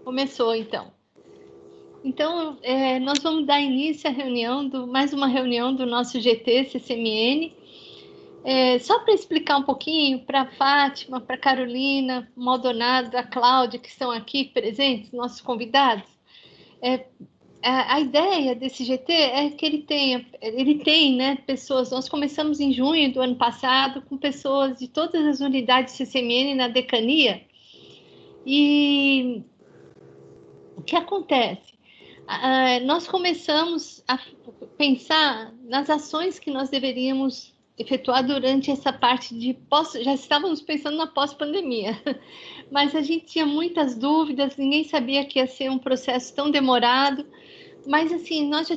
Começou, então. Então, nós vamos dar início à reunião, mais uma reunião do nosso GT-CCMN. Só para explicar um pouquinho para a Fátima, para a Carolina, o Maldonado, a Cláudia, que estão aqui presentes, nossos convidados. A ideia desse GT é que ele tem, né, pessoas. Nós começamos em junho do ano passado com pessoas de todas as unidades CCMN na decania. E o que acontece? Nós começamos a pensar nas ações que nós deveríamos efetuar durante essa parte de já estávamos pensando na pós-pandemia, mas a gente tinha muitas dúvidas, ninguém sabia que ia ser um processo tão demorado, mas assim, nós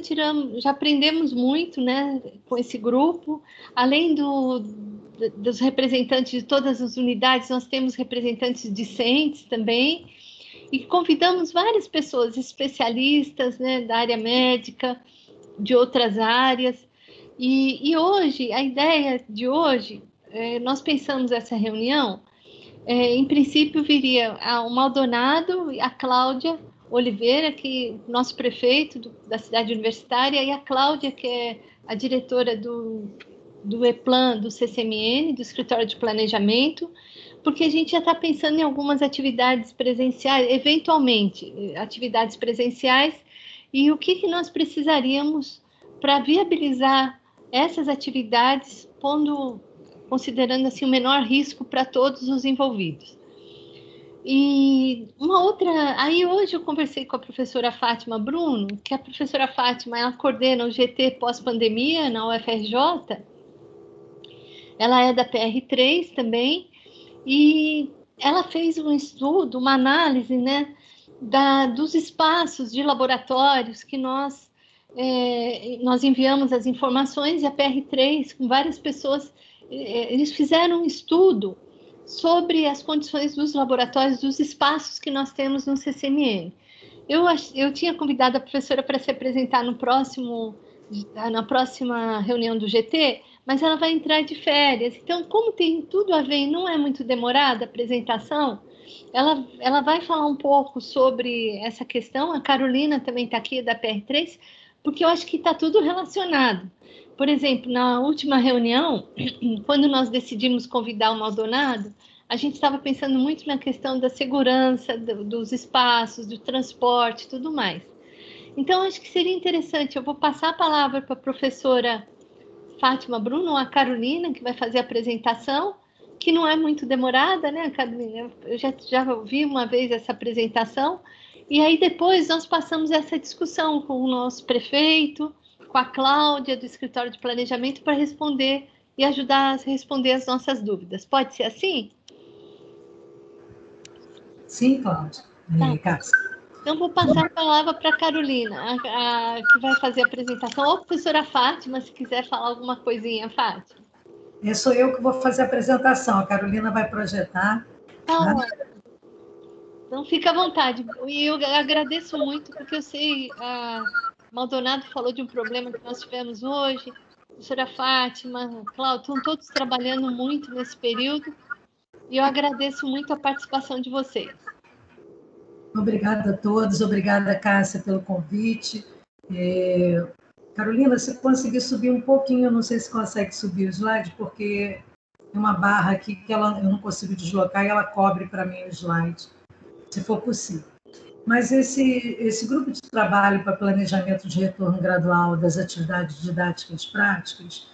já aprendemos muito, né, com esse grupo, além dos representantes de todas as unidades, nós temos representantes discentes também, e convidamos várias pessoas, especialistas, né, da área médica, de outras áreas. E hoje, a ideia de hoje, nós pensamos essa reunião, em princípio viria o Maldonado, a Cláudia Oliveira, que nosso prefeito da cidade universitária, e a Cláudia, que é a diretora do EPLAN, do CCMN, do Escritório de Planejamento, porque a gente já está pensando em algumas atividades presenciais, eventualmente, atividades presenciais, e o que nós precisaríamos para viabilizar essas atividades, considerando assim, o menor risco para todos os envolvidos. E uma outra... Aí hoje eu conversei com a professora Fátima Bruno, que a professora Fátima, ela coordena o GT pós-pandemia na UFRJ, ela é da PR3 também, e ela fez um estudo, uma análise, né, dos espaços de laboratórios que nós enviamos as informações, e a PR3, com várias pessoas, eles fizeram um estudo sobre as condições dos laboratórios, dos espaços que nós temos no CCMN. Eu tinha convidado a professora para se apresentar na próxima reunião do GT, mas ela vai entrar de férias. Então, como tem tudo a ver e não é muito demorada a apresentação, ela vai falar um pouco sobre essa questão. A Carolina também está aqui, da PR3, porque eu acho que está tudo relacionado. Por exemplo, na última reunião, quando nós decidimos convidar o Maldonado, a gente estava pensando muito na questão da segurança, dos espaços, do transporte e tudo mais. Então, acho que seria interessante, eu vou passar a palavra para a professora Fátima Bruno, a Carolina, que vai fazer a apresentação, que não é muito demorada, né, Carolina? Eu já ouvi uma vez essa apresentação, e aí depois nós passamos essa discussão com o nosso prefeito, com a Cláudia, do Escritório de Planejamento, para responder e ajudar a responder as nossas dúvidas. Pode ser assim? Sim, Cláudia. Cássia. Então, vou passar a palavra para a Carolina, que vai fazer a apresentação. Ou a professora Fátima, se quiser falar alguma coisinha, Fátima. Sou eu que vou fazer a apresentação, a Carolina vai projetar. Tá? Então, fica à vontade. E eu agradeço muito, porque eu sei, a Maldonado falou de um problema que nós tivemos hoje, a professora Fátima, Cláudio, estão todos trabalhando muito nesse período, e eu agradeço muito a participação de vocês. Obrigada a todos, obrigada, Cássia, pelo convite. Carolina, se conseguir subir um pouquinho, eu não sei se consegue subir o slide, porque tem uma barra aqui que eu não consigo deslocar e ela cobre para mim o slide, se for possível. Mas esse grupo de trabalho para planejamento de retorno gradual das atividades didáticas práticas,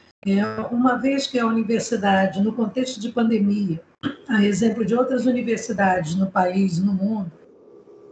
uma vez que a universidade, no contexto de pandemia, a exemplo de outras universidades no país e no mundo,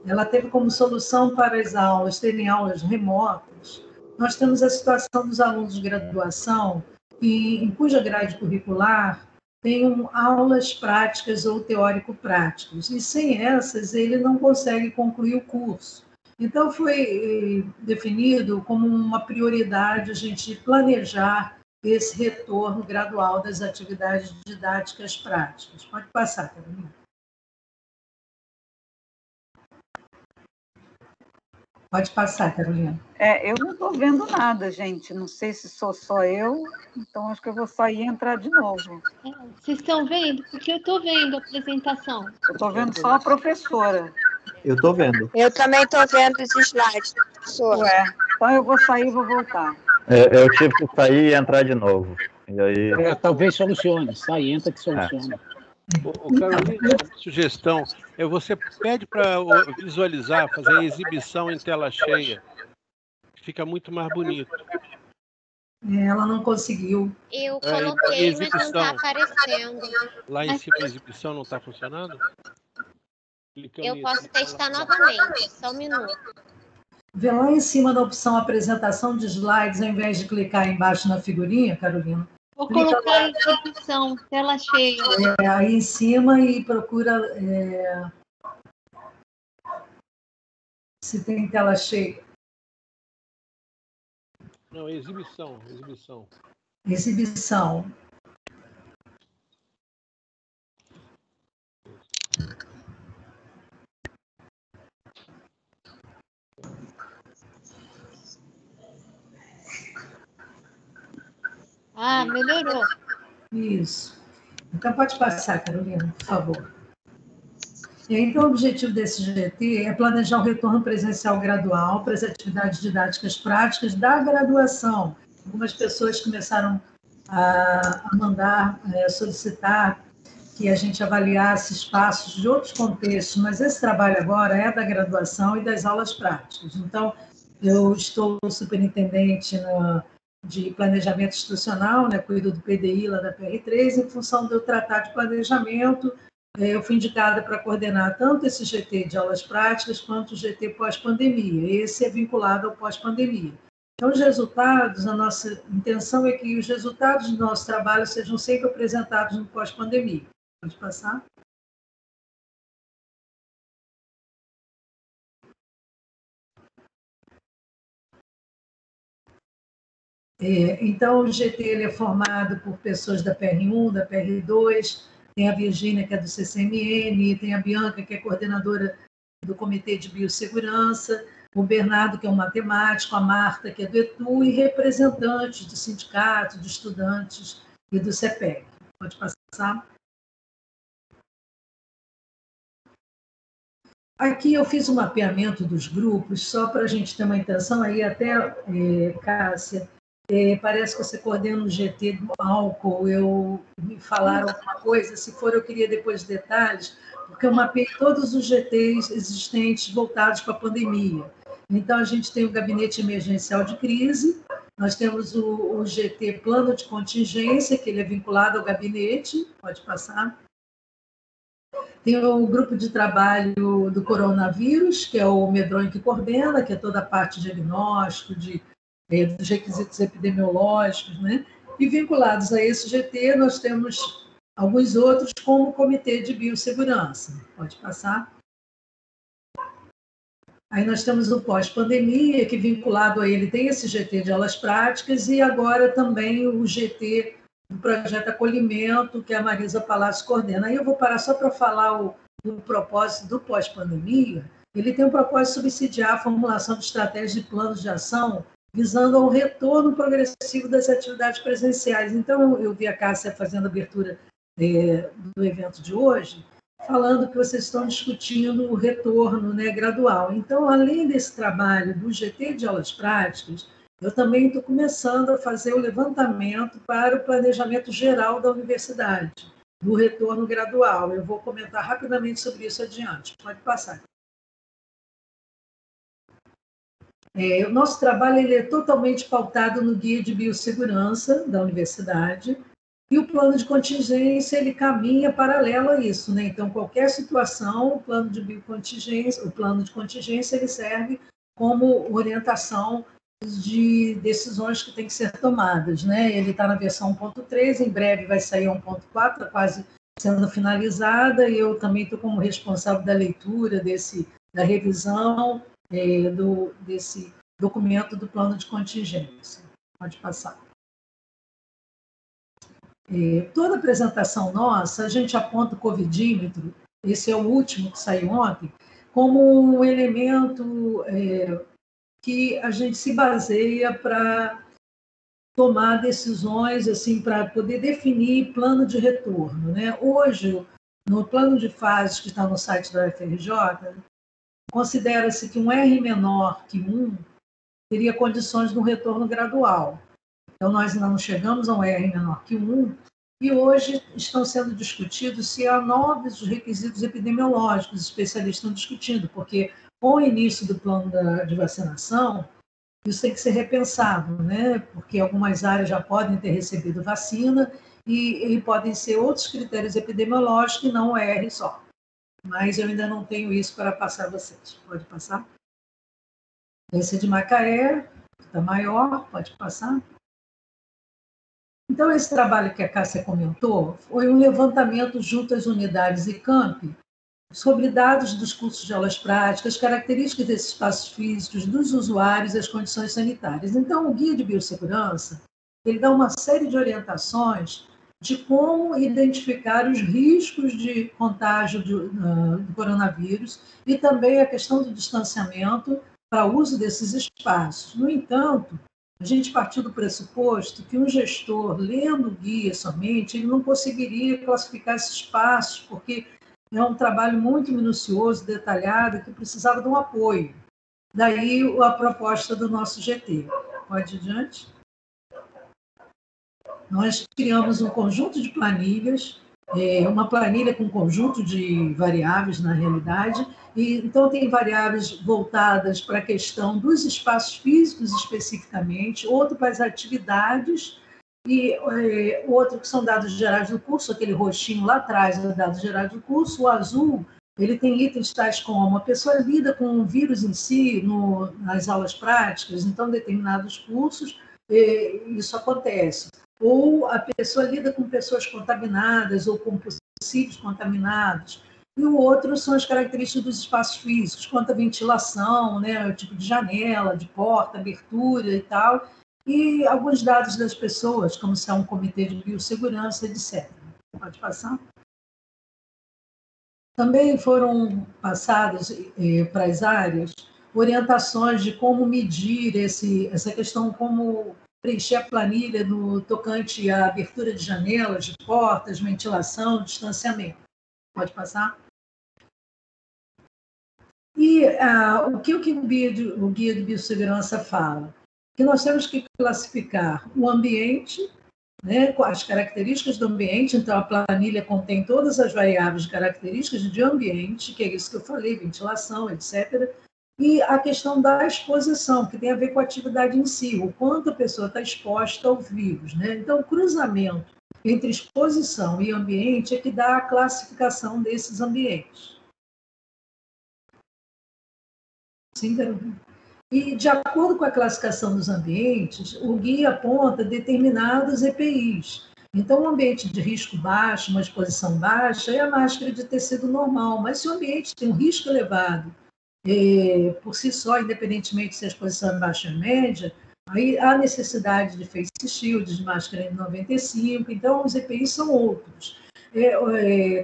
ela teve como solução para as aulas terem aulas remotas. Nós temos a situação dos alunos de graduação, em cuja grade curricular tenham aulas práticas ou teórico-práticas, e sem essas ele não consegue concluir o curso. Então, foi definido como uma prioridade a gente planejar esse retorno gradual das atividades didáticas práticas. Pode passar, Carolina. Pode passar, Carolina. Eu não estou vendo nada, gente. Não sei se sou só eu, então acho que eu vou sair e entrar de novo. Vocês estão vendo? Porque eu estou vendo a apresentação. Eu estou vendo só a professora. Eu estou vendo. Eu também estou vendo os slides, professor. Ué, então eu vou sair e vou voltar. Eu tive que sair e entrar de novo. E aí... Talvez solucione. Sai, entra que soluciona. Carolina, uma sugestão. Você pede para visualizar, fazer a exibição em tela cheia. Fica muito mais bonito. Ela não conseguiu. Eu coloquei, mas não está aparecendo. Lá em cima a exibição não está funcionando? Eu posso testar novamente, só um minuto. Vê lá em cima da opção apresentação de slides, ao invés de clicar embaixo na figurinha, Carolina. Vou colocar a exibição, tela cheia. Aí em cima e procura se tem tela cheia. Não, exibição. Exibição. Ah, melhorou. Isso. Então pode passar, Carolina, por favor. Então, o objetivo desse GT é planejar o retorno presencial gradual para as atividades didáticas práticas da graduação. Algumas pessoas começaram a mandar, solicitar que a gente avaliasse espaços de outros contextos, mas esse trabalho agora é da graduação e das aulas práticas. Então, eu estou superintendente de planejamento institucional, né, cuido do PDI lá da PR3, em função do tratar de planejamento. Eu fui indicada para coordenar tanto esse GT de aulas práticas quanto o GT pós-pandemia. Esse é vinculado ao pós-pandemia. Então, os resultados, a nossa intenção é que os resultados do nosso trabalho sejam sempre apresentados no pós-pandemia. Pode passar? Então, o GT ele é formado por pessoas da PR1, da PR2, tem a Virgínia, que é do CCMN, tem a Bianca, que é coordenadora do Comitê de Biossegurança, o Bernardo, que é um matemático, a Marta, que é do ETU, e representantes do sindicato, de estudantes e do CEPEC. Pode passar? Aqui eu fiz um mapeamento dos grupos, só para a gente ter uma intenção, aí até, Cássia, parece que você coordena o GT do álcool, me falaram alguma coisa, se for eu queria depois detalhes, porque eu mapeei todos os GTs existentes voltados para a pandemia. Então, a gente tem o Gabinete Emergencial de Crise, nós temos o GT Plano de Contingência, que ele é vinculado ao gabinete, pode passar. Tem o grupo de trabalho do coronavírus, que é o Medronho que coordena, que é toda a parte de diagnóstico, dos requisitos epidemiológicos, né? E vinculados a esse GT, nós temos alguns outros, como o Comitê de Biossegurança. Pode passar. Aí nós temos o pós-pandemia, que vinculado a ele tem esse GT de aulas práticas, e agora também o GT do projeto Acolhimento, que a Marisa Palácio coordena. Aí eu vou parar só para falar o propósito do pós-pandemia. Ele tem um propósito de subsidiar a formulação de estratégias e planos de ação visando ao retorno progressivo das atividades presenciais. Então, eu vi a Cássia fazendo a abertura do evento de hoje, falando que vocês estão discutindo o retorno, né, gradual. Então, além desse trabalho do GT de aulas práticas, eu também estou começando a fazer o levantamento para o planejamento geral da universidade, do retorno gradual. Eu vou comentar rapidamente sobre isso adiante. Pode passar. O nosso trabalho ele é totalmente pautado no Guia de Biossegurança da universidade, e o plano de contingência ele caminha paralelo a isso, né? Então, qualquer situação, o plano de contingência ele serve como orientação de decisões que têm que ser tomadas, né? Ele está na versão 1.3, em breve vai sair a 1.4, está quase sendo finalizada, e eu também estou como responsável da leitura da revisão desse documento do plano de contingência. Pode passar. Toda apresentação nossa, a gente aponta o covidímetro, esse é o último que saiu ontem, como um elemento que a gente se baseia para tomar decisões, assim, para poder definir plano de retorno, né? Hoje, no plano de fases que está no site da UFRJ, considera-se que um R menor que 1 teria condições de um retorno gradual. Então, nós ainda não chegamos a um R menor que 1, e hoje estão sendo discutidos se há novos requisitos epidemiológicos, os especialistas estão discutindo, porque com o início do plano de vacinação, isso tem que ser repensado, né? Porque algumas áreas já podem ter recebido vacina e podem ser outros critérios epidemiológicos e não o R só. Mas eu ainda não tenho isso para passar a vocês. Pode passar? Esse é de Macaé, está maior, pode passar. Então, esse trabalho que a Cássia comentou foi um levantamento junto às unidades e campi sobre dados dos cursos de aulas práticas, características desses espaços físicos, dos usuários e as condições sanitárias. Então, o Guia de Biossegurança, ele dá uma série de orientações de como identificar os riscos de contágio do coronavírus e também a questão do distanciamento para o uso desses espaços. No entanto, a gente partiu do pressuposto que um gestor, lendo o guia somente, ele não conseguiria classificar esses espaços, porque é um trabalho muito minucioso, detalhado, que precisava de um apoio. Daí a proposta do nosso GT. Pode ir adiante? Nós criamos um conjunto de planilhas, uma planilha com um conjunto de variáveis, na realidade, e então tem variáveis voltadas para a questão dos espaços físicos especificamente, outro para as atividades, e outro que são dados gerais do curso, aquele roxinho lá atrás é dados gerais do curso, o azul, ele tem itens tais como a pessoa lida com o vírus em si nas aulas práticas, então determinados cursos isso acontece. Ou a pessoa lida com pessoas contaminadas ou com possíveis contaminados. E o outro são as características dos espaços físicos, quanto à ventilação, né, o tipo de janela, de porta, abertura e tal, e alguns dados das pessoas, como se é um comitê de biossegurança, etc. Pode passar? Também foram passadas para as áreas orientações de como medir essa questão, como preencher a planilha no tocante à abertura de janelas, de portas, ventilação, distanciamento. Pode passar? E o que o Guia de Biossegurança fala? Que nós temos que classificar o ambiente, né, com as características do ambiente, então a planilha contém todas as variáveis de características de ambiente, que é isso que eu falei, ventilação, etc., e a questão da exposição, que tem a ver com a atividade em si, o quanto a pessoa está exposta ao vírus, né? Então, o cruzamento entre exposição e ambiente é que dá a classificação desses ambientes. Sim, Carolina? E, de acordo com a classificação dos ambientes, o guia aponta determinados EPIs. Então, um ambiente de risco baixo, uma exposição baixa, é a máscara de tecido normal, mas se o ambiente tem um risco elevado, por si só, independentemente se a exposição é baixa ou média, aí há necessidade de face shield, de máscara N95, então os EPIs são outros.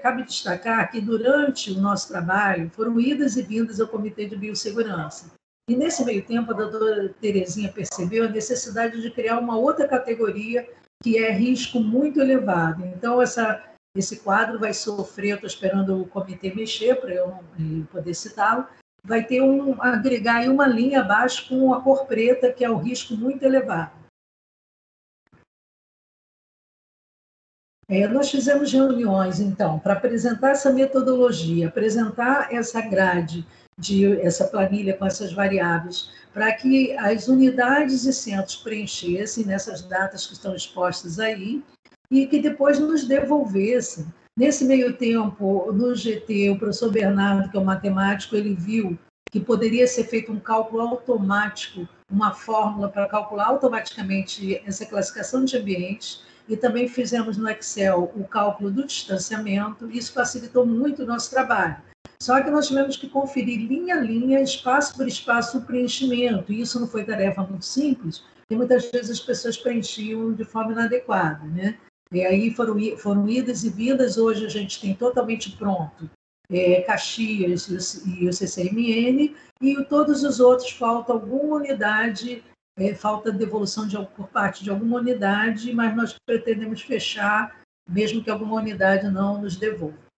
Cabe destacar que durante o nosso trabalho foram idas e vindas ao Comitê de Biossegurança. E nesse meio tempo a doutora Terezinha percebeu a necessidade de criar uma outra categoria que é risco muito elevado. Então esse quadro vai sofrer, eu estou esperando o comitê mexer para eu poder citá-lo, vai ter agregar aí uma linha abaixo com a cor preta, que é o risco muito elevado. Nós fizemos reuniões, então, para apresentar essa metodologia, apresentar essa grade, essa planilha com essas variáveis, para que as unidades e centros preenchessem nessas datas que estão expostas aí, e que depois nos devolvessem. Nesse meio tempo, no GT, o professor Bernardo, que é um matemático, ele viu que poderia ser feito um cálculo automático, uma fórmula para calcular automaticamente essa classificação de ambientes, e também fizemos no Excel o cálculo do distanciamento, isso facilitou muito o nosso trabalho. Só que nós tivemos que conferir linha a linha, espaço por espaço, o preenchimento, e isso não foi tarefa muito simples, e muitas vezes as pessoas preenchiam de forma inadequada, né? E aí foram idas e vindas, hoje a gente tem totalmente pronto Caxias e o CCMN, e todos os outros falta alguma unidade, falta devolução por parte de alguma unidade, mas nós pretendemos fechar, mesmo que alguma unidade não nos devolva.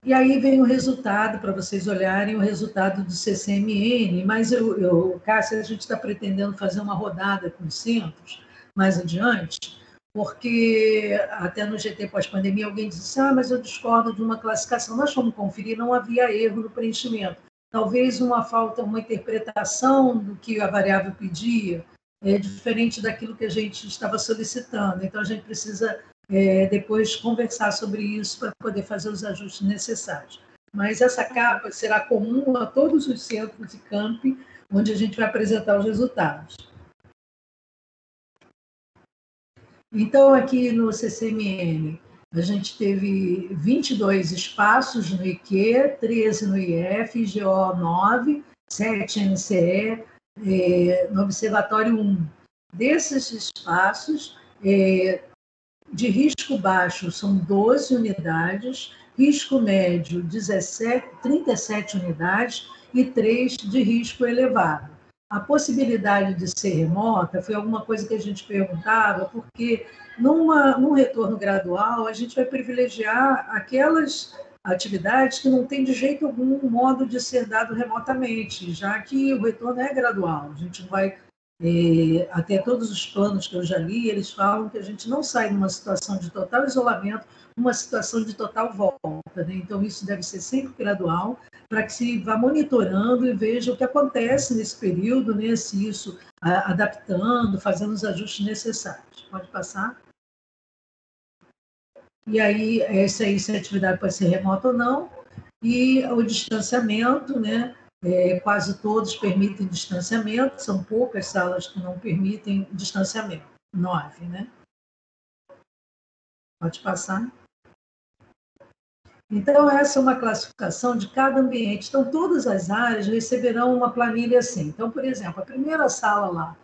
E aí vem o resultado, para vocês olharem o resultado do CCMN, mas Cássia, a gente está pretendendo fazer uma rodada com os centros mais adiante, porque até no GT pós-pandemia alguém disse, mas eu discordo de uma classificação. Nós fomos conferir, não havia erro no preenchimento. Talvez uma interpretação do que a variável pedia, diferente daquilo que a gente estava solicitando. Então, a gente precisa depois conversar sobre isso para poder fazer os ajustes necessários. Mas essa capa será comum a todos os centros de campi, onde a gente vai apresentar os resultados. Então, aqui no CCMN, a gente teve 22 espaços no IQ, 13 no IF, GO 9, 7 NCE, no Observatório 1. Desses espaços, de risco baixo são 12 unidades, risco médio 37 unidades e 3 de risco elevado. A possibilidade de ser remota foi alguma coisa que a gente perguntava, porque num retorno gradual a gente vai privilegiar aquelas atividades que não tem de jeito algum modo de ser dado remotamente, já que o retorno é gradual. A gente vai até todos os planos que eu já li, eles falam que a gente não sai numa situação de total isolamento, uma situação de total volta, né? Então, isso deve ser sempre gradual, para que se vá monitorando e veja o que acontece nesse período, né? Se isso adaptando, fazendo os ajustes necessários. Pode passar? E aí, se a atividade pode ser remota ou não, e o distanciamento, né? Quase todos permitem distanciamento, são poucas salas que não permitem distanciamento, 9, né? Pode passar. Então, essa é uma classificação de cada ambiente. Então, todas as áreas receberão uma planilha assim. Então, por exemplo, a primeira sala lá,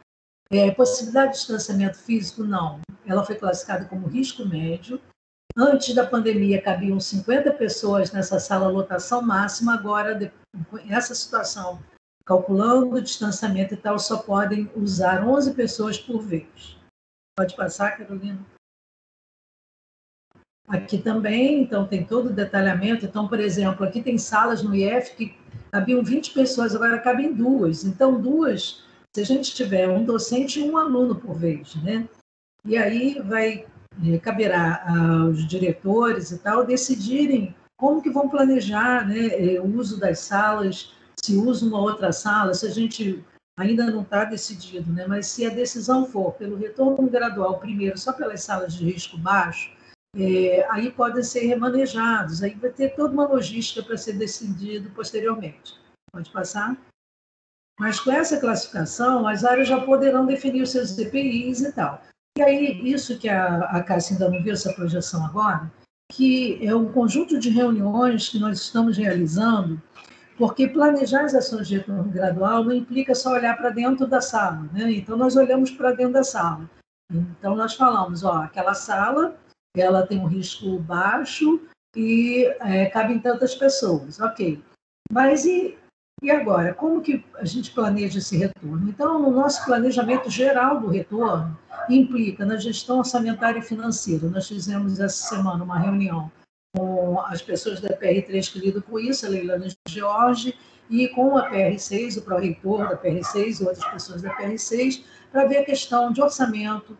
possibilidade de distanciamento físico, não. Ela foi classificada como risco médio. Antes da pandemia, cabiam 50 pessoas nessa sala, lotação máxima. Agora, essa situação, calculando o distanciamento e tal, só podem usar 11 pessoas por vez. Pode passar, Carolina? Aqui também, então, tem todo o detalhamento. Então, por exemplo, aqui tem salas no IF que cabiam 20 pessoas, agora cabem 2. Então, 2, se a gente tiver um docente e um aluno por vez, né? E aí caberá aos diretores e tal decidirem como que vão planejar, né, o uso das salas, se usa uma outra sala, se a gente ainda não está decidido, né? Mas se a decisão for pelo retorno gradual, primeiro só pelas salas de risco baixo, aí podem ser remanejados, aí vai ter toda uma logística para ser decidido posteriormente. Pode passar? Mas com essa classificação, as áreas já poderão definir os seus EPIs e tal. E aí, isso que a Cássia ainda não viu essa projeção agora, que é um conjunto de reuniões que nós estamos realizando, porque planejar as ações de retorno gradual não implica só olhar para dentro da sala, né? Então, nós olhamos para dentro da sala. Então, nós falamos, aquela sala, ela tem um risco baixo e cabem tantas pessoas, ok. Mas e agora? Como que a gente planeja esse retorno? Então, o nosso planejamento geral do retorno implica na gestão orçamentária e financeira. Nós fizemos essa semana uma reunião com as pessoas da PR3 que lidam com isso, a Leilana Jorge, e com a PR6, o pró-reitor da PR6 e outras pessoas da PR6, para ver a questão de orçamento,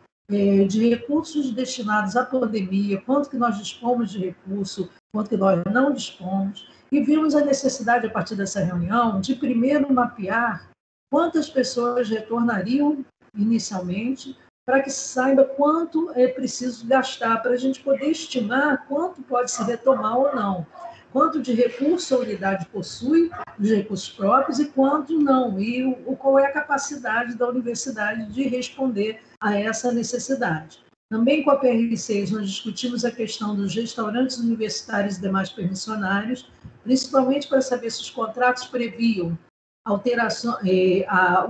de recursos destinados à pandemia, quanto que nós dispomos de recurso, quanto que nós não dispomos, e vimos a necessidade, a partir dessa reunião, de primeiro mapear quantas pessoas retornariam inicialmente, para que se saiba quanto é preciso gastar, para a gente poder estimar quanto pode se retomar ou não, quanto de recurso a unidade possui, os recursos próprios, e quanto não, e qual é a capacidade da universidade de responder a essa necessidade. Também com a PR6, nós discutimos a questão dos restaurantes universitários e demais permissionários, principalmente para saber se os contratos previam alteração,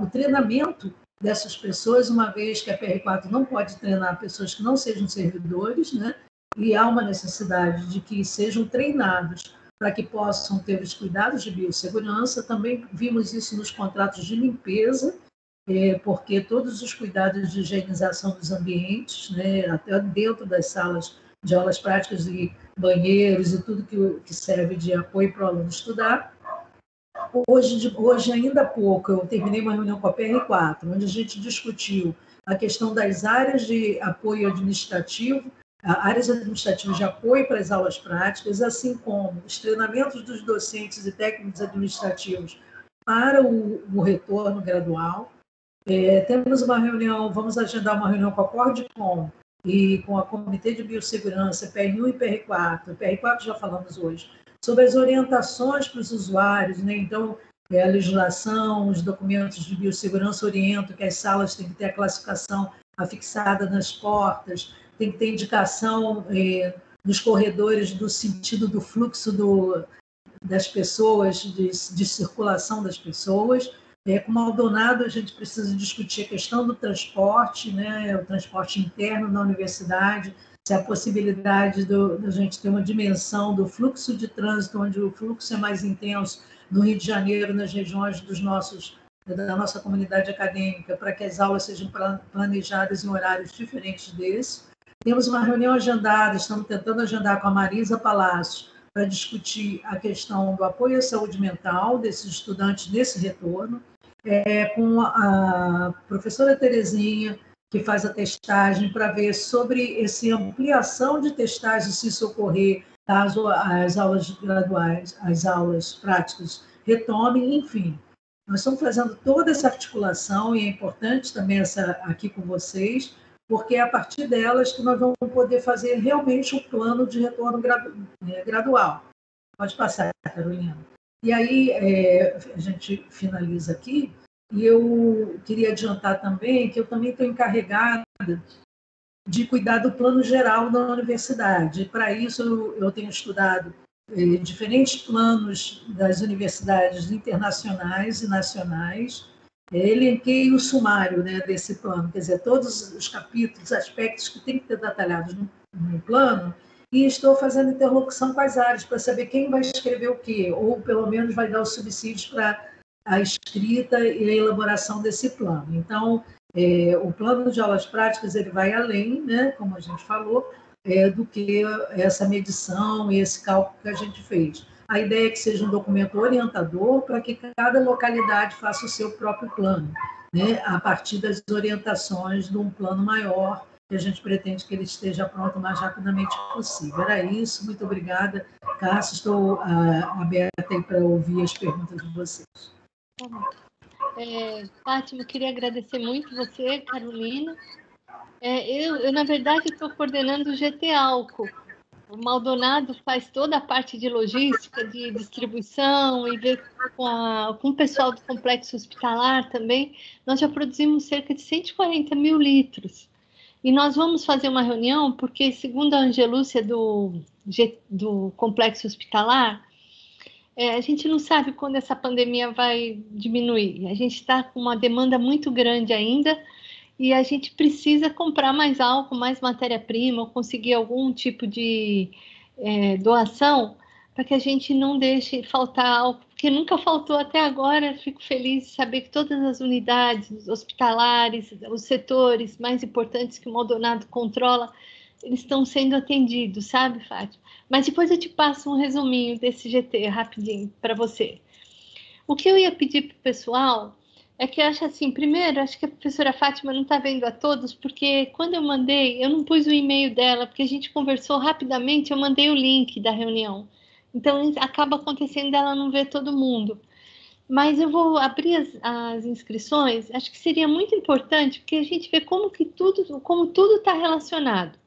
o treinamento dessas pessoas, uma vez que a PR4 não pode treinar pessoas que não sejam servidores, né? E há uma necessidade de que sejam treinados para que possam ter os cuidados de biossegurança. Também vimos isso nos contratos de limpeza, porque todos os cuidados de higienização dos ambientes, né, até dentro das salas de aulas práticas e banheiros e tudo que serve de apoio para o aluno estudar. Hoje, ainda há pouco, eu terminei uma reunião com a PR4, onde a gente discutiu a questão das áreas de apoio administrativo, áreas administrativas de apoio para as aulas práticas, assim como os treinamentos dos docentes e técnicos administrativos para o retorno gradual. Temos uma reunião, vamos agendar uma reunião com a Cordicom e com a Comitê de Biossegurança, PR1 e PR4, PR4 já falamos hoje, sobre as orientações para os usuários, né? Então, a legislação, os documentos de biossegurança orientam que as salas têm que ter a classificação afixada nas portas, tem que ter indicação nos corredores do sentido do fluxo das pessoas, de circulação das pessoas. Com Maldonado, a gente precisa discutir a questão do transporte, né? O transporte interno na universidade, se a possibilidade da gente ter uma dimensão do fluxo de trânsito, onde o fluxo é mais intenso no Rio de Janeiro, nas regiões da nossa comunidade acadêmica, para que as aulas sejam planejadas em horários diferentes desse. Temos uma reunião agendada, estamos tentando agendar com a Marisa Palácios para discutir a questão do apoio à saúde mental desses estudantes nesse retorno, com a professora Terezinha, que faz a testagem, para ver sobre essa ampliação de testagem, se isso ocorrer, caso as aulas graduais, as aulas práticas retomem, enfim. Nós estamos fazendo toda essa articulação e é importante também essa aqui com vocês, porque é a partir delas que nós vamos poder fazer realmente um plano de retorno gradual. Pode passar, Carolina. E aí, a gente finaliza aqui, e eu queria adiantar também que eu também estou encarregada de cuidar do plano geral da universidade. Para isso, eu tenho estudado diferentes planos das universidades internacionais e nacionais. Elenquei o sumário, né, desse plano, quer dizer, todos os capítulos, aspectos que têm que ser detalhados no plano, e estou fazendo interlocução com as áreas para saber quem vai escrever o quê, ou pelo menos vai dar os subsídios para a escrita e a elaboração desse plano. Então, o plano de aulas práticas ele vai além, né, como a gente falou, do que essa medição e esse cálculo que a gente fez. A ideia é que seja um documento orientador para que cada localidade faça o seu próprio plano, né, a partir das orientações de um plano maior, que a gente pretende que ele esteja pronto o mais rapidamente possível. Era isso, muito obrigada. Cássio, estou aberta aí para ouvir as perguntas de vocês. Fátima, eu queria agradecer muito você, Carolina. Eu na verdade, estou coordenando o GT Álcool. O Maldonado faz toda a parte de logística, de distribuição e ver com o pessoal do complexo hospitalar também. Nós já produzimos cerca de 140 mil litros. E nós vamos fazer uma reunião, porque, segundo a Angelúcia do complexo hospitalar, a gente não sabe quando essa pandemia vai diminuir. A gente está com uma demanda muito grande ainda e a gente precisa comprar mais álcool, mais matéria-prima, ou conseguir algum tipo de doação para que a gente não deixe faltar álcool, porque nunca faltou até agora. Fico feliz de saber que todas as unidades hospitalares, os setores mais importantes que o Maldonado controla, eles estão sendo atendidos, sabe, Fátima? Mas depois eu te passo um resuminho desse GT rapidinho para você. O que eu ia pedir para o pessoal é que eu acho assim, primeiro, acho que a professora Fátima não está vendo a todos, porque quando eu mandei, eu não pus o e-mail dela, porque a gente conversou rapidamente, eu mandei o link da reunião. Então, acaba acontecendo dela não ver todo mundo. Mas eu vou abrir as inscrições, acho que seria muito importante, porque a gente vê como tudo está relacionado.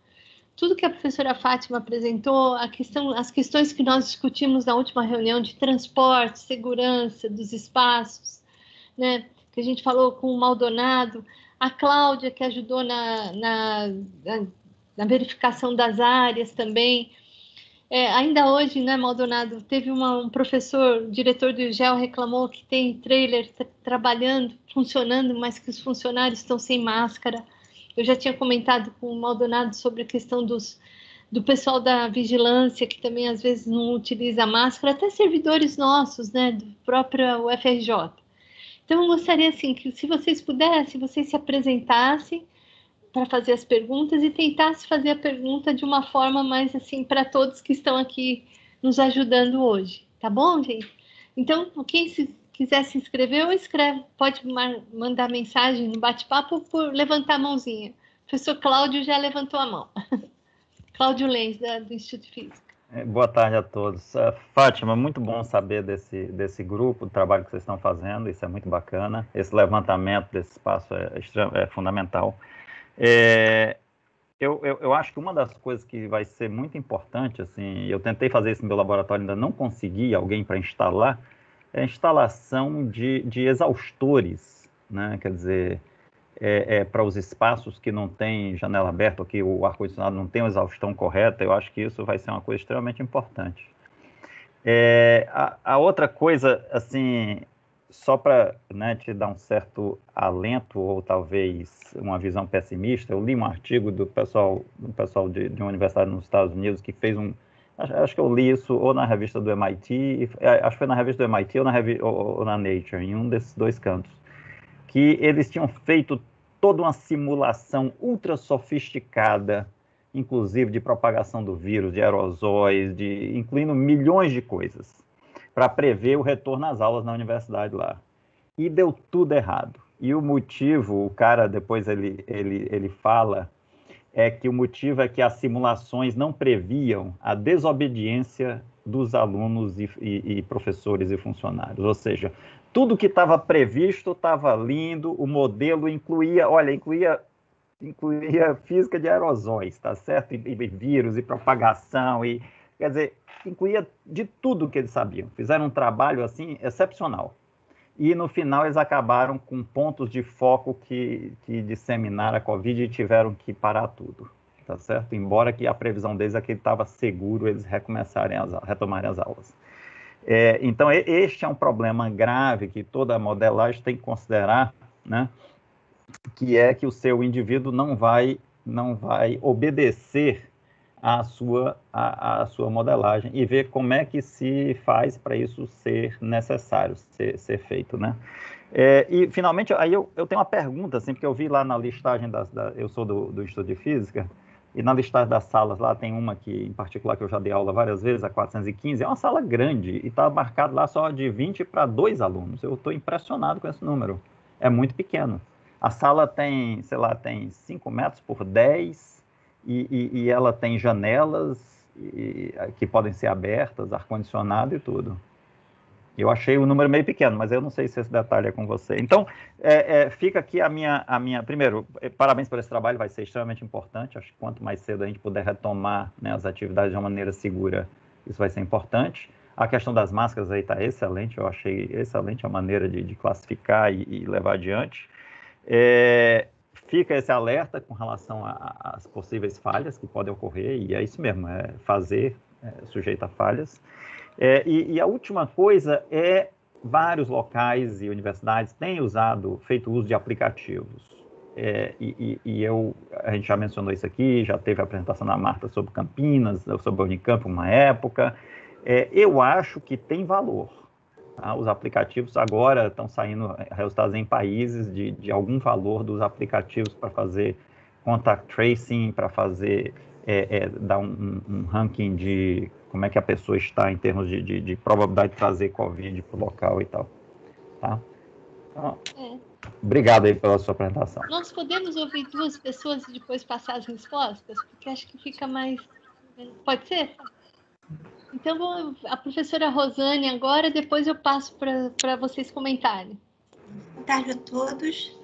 Tudo que a professora Fátima apresentou, as questões que nós discutimos na última reunião de transporte, segurança dos espaços, né, que a gente falou com o Maldonado, a Cláudia, que ajudou na verificação das áreas também. Ainda hoje, né, Maldonado, teve um professor, diretor do IGEL, reclamou que tem trailer trabalhando, funcionando, mas que os funcionários estão sem máscara. Eu já tinha comentado com o Maldonado sobre a questão do pessoal da vigilância, que também às vezes não utiliza máscara, até servidores nossos, né, do próprio UFRJ. Então, eu gostaria, assim, que se vocês pudessem, vocês se apresentassem, para fazer as perguntas e tentar se fazer a pergunta de uma forma mais assim para todos que estão aqui nos ajudando hoje, tá bom, gente? Então, quem quiser se inscrever, ou escreve, pode mandar mensagem no bate-papo por levantar a mãozinha. O professor Cláudio já levantou a mão. Cláudio Lenz, do Instituto de Física. Boa tarde a todos. Fátima, muito bom saber desse grupo, do trabalho que vocês estão fazendo, isso é muito bacana. Esse levantamento desse espaço é fundamental. Eu acho que uma das coisas que vai ser muito importante, assim, eu tentei fazer isso no meu laboratório, ainda não consegui alguém para instalar, é a instalação de exaustores, né? Quer dizer, para os espaços que não tem janela aberta, ou que o ar-condicionado não tem uma exaustão correta, eu acho que isso vai ser uma coisa extremamente importante. A outra coisa, assim, só para, né, te dar um certo alento, ou talvez uma visão pessimista, eu li um artigo do pessoal de uma universidade nos Estados Unidos que fez acho que eu li isso ou na revista do MIT, acho que foi na revista do MIT ou na Nature, em um desses dois cantos, que eles tinham feito toda uma simulação ultra sofisticada, inclusive de propagação do vírus, de aerosóis, incluindo milhões de coisas, para prever o retorno às aulas na universidade lá. E deu tudo errado. E o motivo, o cara depois ele fala, é que o motivo é que as simulações não previam a desobediência dos alunos e professores e funcionários. Ou seja, tudo que estava previsto estava lindo, o modelo incluía física de aerosóis, tá certo? E vírus, e propagação, quer dizer, incluía de tudo que eles sabiam. Fizeram um trabalho, assim, excepcional. E, no final, eles acabaram com pontos de foco que disseminaram a Covid e tiveram que parar tudo, tá certo? Embora que a previsão deles é que ele estava seguro eles retomarem as aulas. Então, este é um problema grave que toda modelagem tem que considerar, né? Que é que o seu indivíduo não vai obedecer à sua modelagem e ver como é que se faz para isso ser necessário, ser feito, né? E, finalmente, aí eu tenho uma pergunta, assim, porque eu vi lá na listagem, eu sou do Instituto de Física, e na listagem das salas lá tem uma que, em particular, que eu já dei aula várias vezes, a 415, é uma sala grande, e está marcado lá só de 20 para 2 alunos. Eu estou impressionado com esse número. É muito pequeno. A sala tem, sei lá, tem 5 metros por 10, e ela tem janelas que podem ser abertas, ar-condicionado e tudo. Eu achei o número meio pequeno, mas eu não sei se esse detalhe é com você. Então, fica aqui a minha... Primeiro, parabéns por esse trabalho, vai ser extremamente importante. Acho que quanto mais cedo a gente puder retomar, né, as atividades de uma maneira segura, isso vai ser importante. A questão das máscaras aí está excelente, eu achei excelente a maneira de classificar e levar adiante. Fica esse alerta com relação às possíveis falhas que podem ocorrer, e é isso mesmo, fazer sujeito a falhas. E a última coisa vários locais e universidades têm feito uso de aplicativos. A gente já mencionou isso aqui, já teve a apresentação da Marta sobre Campinas, sobre a Unicamp uma época. Eu acho que tem valor. Tá? Os aplicativos agora estão saindo resultados em países de algum valor dos aplicativos para fazer contact tracing, para fazer dar um ranking de como é que a pessoa está em termos de probabilidade de trazer Covid para o local e tal. Tá? Então, obrigado aí pela sua apresentação. Nós podemos ouvir 2 pessoas e depois passar as respostas? Porque acho que fica mais... Pode ser? Então, a professora Rosane agora, depois eu passo para vocês comentarem. Boa tarde a todos.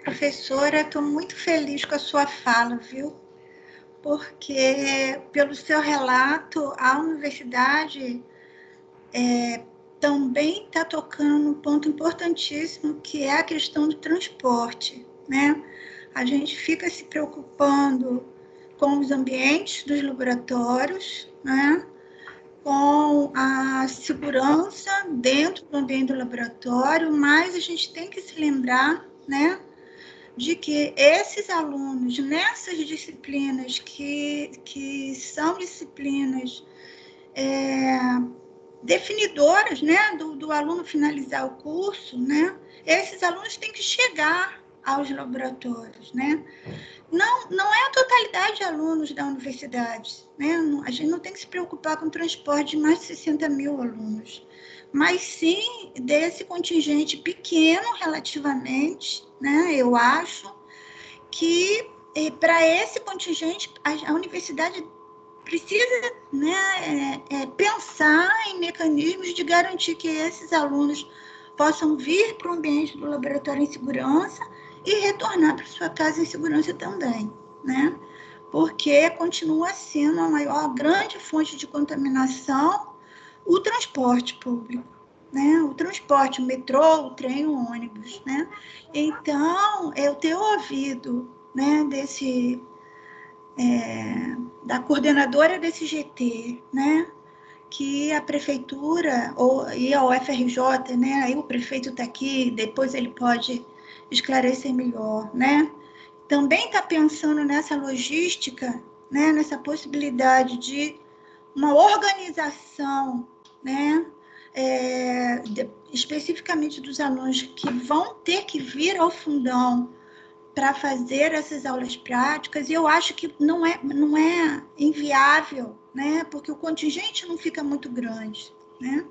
Professora, estou muito feliz com a sua fala, viu? Porque, pelo seu relato, a universidade também está tocando um ponto importantíssimo, que é a questão do transporte, né? A gente fica se preocupando com os ambientes dos laboratórios, né? Com a segurança dentro do ambiente do laboratório, mas a gente tem que se lembrar, né, de que esses alunos, nessas disciplinas que são disciplinas definidoras, né, do aluno finalizar o curso, né, esses alunos têm que chegar aos laboratórios, né? Não é a totalidade de alunos da universidade, né? A gente não tem que se preocupar com o transporte de mais de 60 mil alunos, mas sim desse contingente pequeno relativamente, né? Eu acho que para esse contingente a universidade precisa, né, pensar em mecanismos de garantir que esses alunos possam vir para o ambiente do laboratório em segurança e retornar para sua casa em segurança também, né? Porque continua sendo a grande fonte de contaminação o transporte público, né? O transporte, o metrô, o trem, o ônibus, né? Então, eu ter ouvido, né, da coordenadora desse GT, né, que a prefeitura e a UFRJ, né, aí o prefeito está aqui, depois ele pode esclarecer melhor, né, também está pensando nessa logística, né, nessa possibilidade de uma organização, né, especificamente dos alunos que vão ter que vir ao fundão para fazer essas aulas práticas, e eu acho que não é inviável, né? Porque o contingente não fica muito grande, né?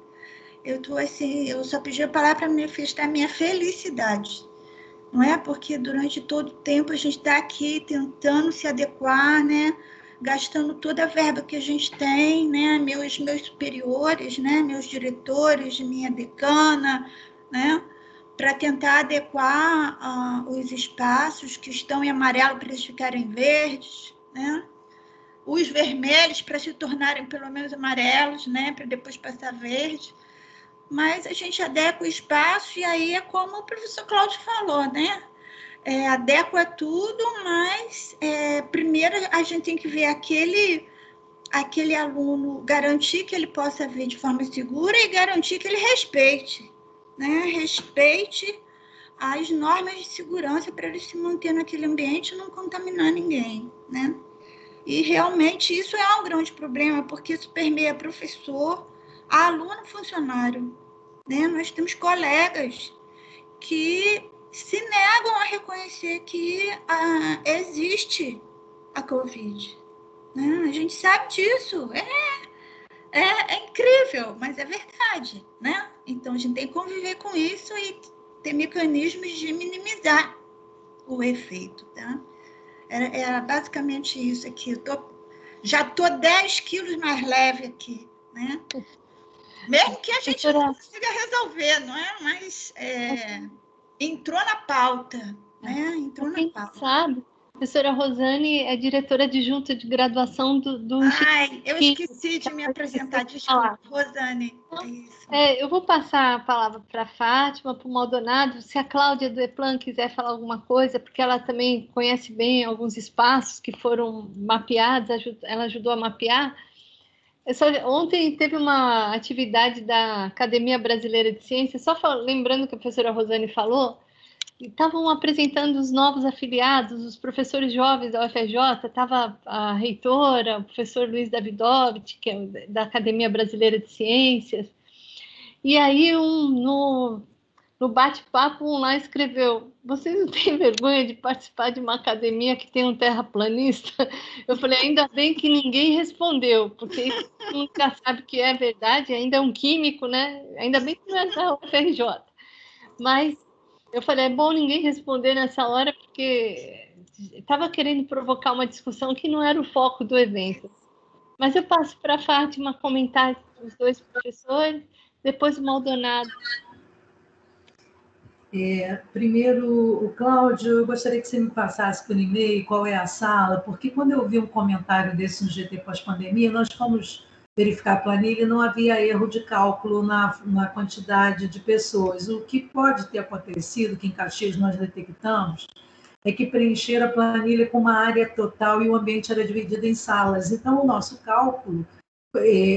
Eu só pedi a palavra para manifestar minha felicidade, não é? Porque durante todo o tempo a gente está aqui tentando se adequar, né? Gastando toda a verba que a gente tem, né? Meus superiores, né? Meus diretores, minha decana, né? Para tentar adequar os espaços que estão em amarelo para eles ficarem verdes, né? Os vermelhos para se tornarem pelo menos amarelos, né? Para depois passar verde. Mas a gente adequa o espaço e aí é como o professor Cláudio falou, né? Adequa tudo, mas primeiro a gente tem que ver aquele aluno, garantir que ele possa vir de forma segura e garantir que ele respeite, né? Respeite as normas de segurança para ele se manter naquele ambiente e não contaminar ninguém, né? E realmente isso é um grande problema, porque isso permeia professor, aluno, funcionário, né? Nós temos colegas que se negam a reconhecer que existe a Covid, né? A gente sabe disso, é incrível, mas é verdade, né? Então, a gente tem que conviver com isso e ter mecanismos de minimizar o efeito, tá? Era basicamente isso aqui. Já estou 10 quilos mais leve aqui, né? Mesmo que a gente não consiga resolver, não é? Mas entrou na pauta, né? Entrou na pauta. Sabe? A professora Rosane é diretora adjunta de graduação do Ai, eu esqueci de me apresentar, desculpa, Rosane. Eu vou passar a palavra para a Fátima, para o Maldonado. Se a Cláudia do EPLAN quiser falar alguma coisa, porque ela também conhece bem alguns espaços que foram mapeados, ela ajudou a mapear. Ontem teve uma atividade da Academia Brasileira de Ciências, só lembrando que a professora Rosane falou, estavam apresentando os novos afiliados, os professores jovens da UFRJ, estava a reitora, o professor Luiz Davidovich, que é da Academia Brasileira de Ciências, e aí no bate-papo um lá escreveu: vocês não têm vergonha de participar de uma academia que tem um terraplanista? Eu falei, ainda bem que ninguém respondeu, porque nunca sabe que é verdade, ainda é um químico, né? Ainda bem que não é da UFRJ. Mas eu falei, é bom ninguém responder nessa hora, porque estava querendo provocar uma discussão que não era o foco do evento. Mas eu passo para a Fátima comentar os dois professores, depois o Maldonado. Primeiro, o Cláudio, eu gostaria que você me passasse por e-mail qual é a sala, porque quando eu vi um comentário desse no GT pós-pandemia, nós fomos verificar a planilha e não havia erro de cálculo na quantidade de pessoas. O que pode ter acontecido, que em Caxias nós detectamos, é que preencheram a planilha com uma área total e o ambiente era dividido em salas. Então, o nosso cálculo,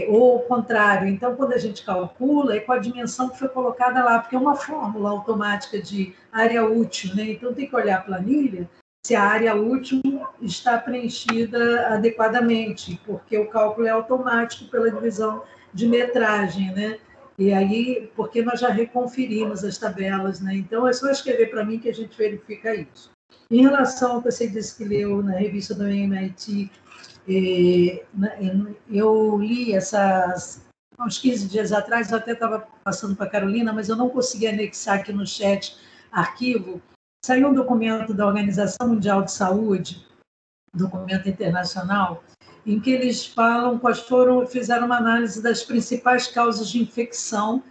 ou o contrário, então, quando a gente calcula, é com a dimensão que foi colocada lá, porque é uma fórmula automática de área útil, né? Então, tem que olhar a planilha se a área útil está preenchida adequadamente, porque o cálculo é automático pela divisão de metragem, né? E aí, porque nós já reconferimos as tabelas, né? Então, é só escrever para mim que a gente verifica isso. Em relação ao que você disse que leu na revista do MIT, eu li essas, uns 15 dias atrás, eu até estava passando para a Carolina, mas eu não consegui anexar aqui no chat arquivo. Saiu um documento da Organização Mundial de Saúde, documento internacional, em que eles falam fizeram uma análise das principais causas de infecção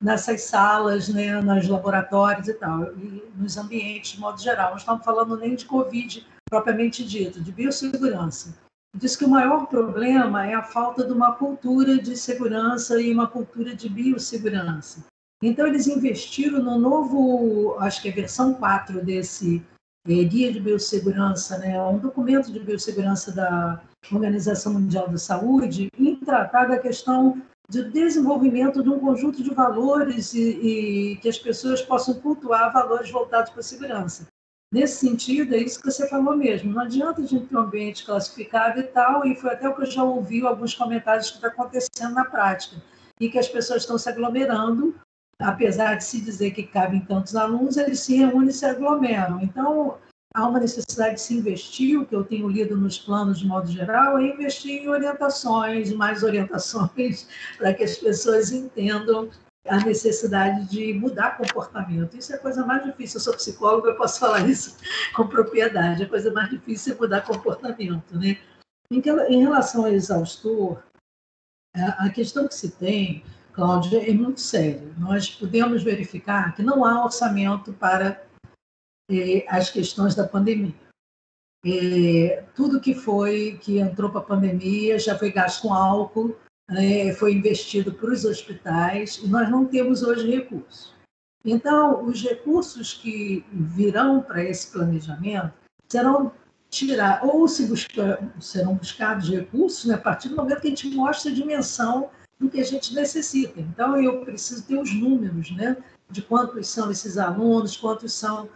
nessas salas, né, nos laboratórios e tal, e nos ambientes de modo geral. Não estamos falando nem de Covid propriamente dito, de biossegurança. Diz que o maior problema é a falta de uma cultura de segurança e uma cultura de biossegurança. Então, eles investiram no novo, acho que é a versão 4 desse Guia de Biossegurança, né, um documento de biossegurança da Organização Mundial da Saúde, em tratar da questão de desenvolvimento de um conjunto de valores e que as pessoas possam cultuar valores voltados para a segurança. Nesse sentido, é isso que você falou mesmo, não adianta a gente ter um ambiente classificado e tal, e foi até o que eu já ouvi alguns comentários que está acontecendo na prática, e que as pessoas estão se aglomerando, apesar de se dizer que cabem tantos alunos, eles se reúnem e se aglomeram. Então, há uma necessidade de se investir, o que eu tenho lido nos planos de modo geral, é investir em orientações, mais orientações, para que as pessoas entendam a necessidade de mudar comportamento. Isso é a coisa mais difícil. Eu sou psicóloga, eu posso falar isso com propriedade. A coisa mais difícil é mudar comportamento, né? Em relação ao exaustor, a questão que se tem, Cláudia, é muito séria. Nós podemos verificar que não há orçamento para as questões da pandemia. Tudo que entrou para a pandemia já foi gasto com álcool, foi investido para os hospitais, e nós não temos hoje recursos. Então, os recursos que virão para esse planejamento serão serão buscados recursos, né, a partir do momento que a gente mostra a dimensão do que a gente necessita. Então, eu preciso ter os números, né, de quantos são esses alunos, quantos são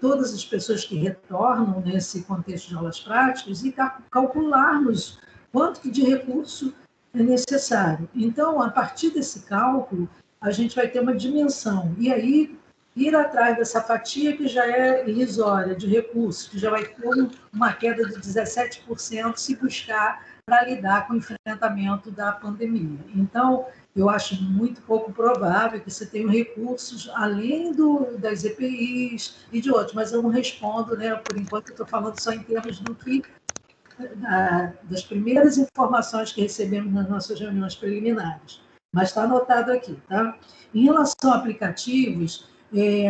todas as pessoas que retornam nesse contexto de aulas práticas e calcularmos quanto de recurso é necessário. Então, a partir desse cálculo, a gente vai ter uma dimensão. E aí, ir atrás dessa fatia que já é irrisória de recursos, que já vai ter uma queda de 17% se buscar para lidar com o enfrentamento da pandemia. Então, eu acho muito pouco provável que você tenha recursos além das EPIs e de outros, mas eu não respondo, né? Por enquanto, eu estou falando só em termos das primeiras informações que recebemos nas nossas reuniões preliminares. Mas está anotado aqui, tá? Em relação a aplicativos,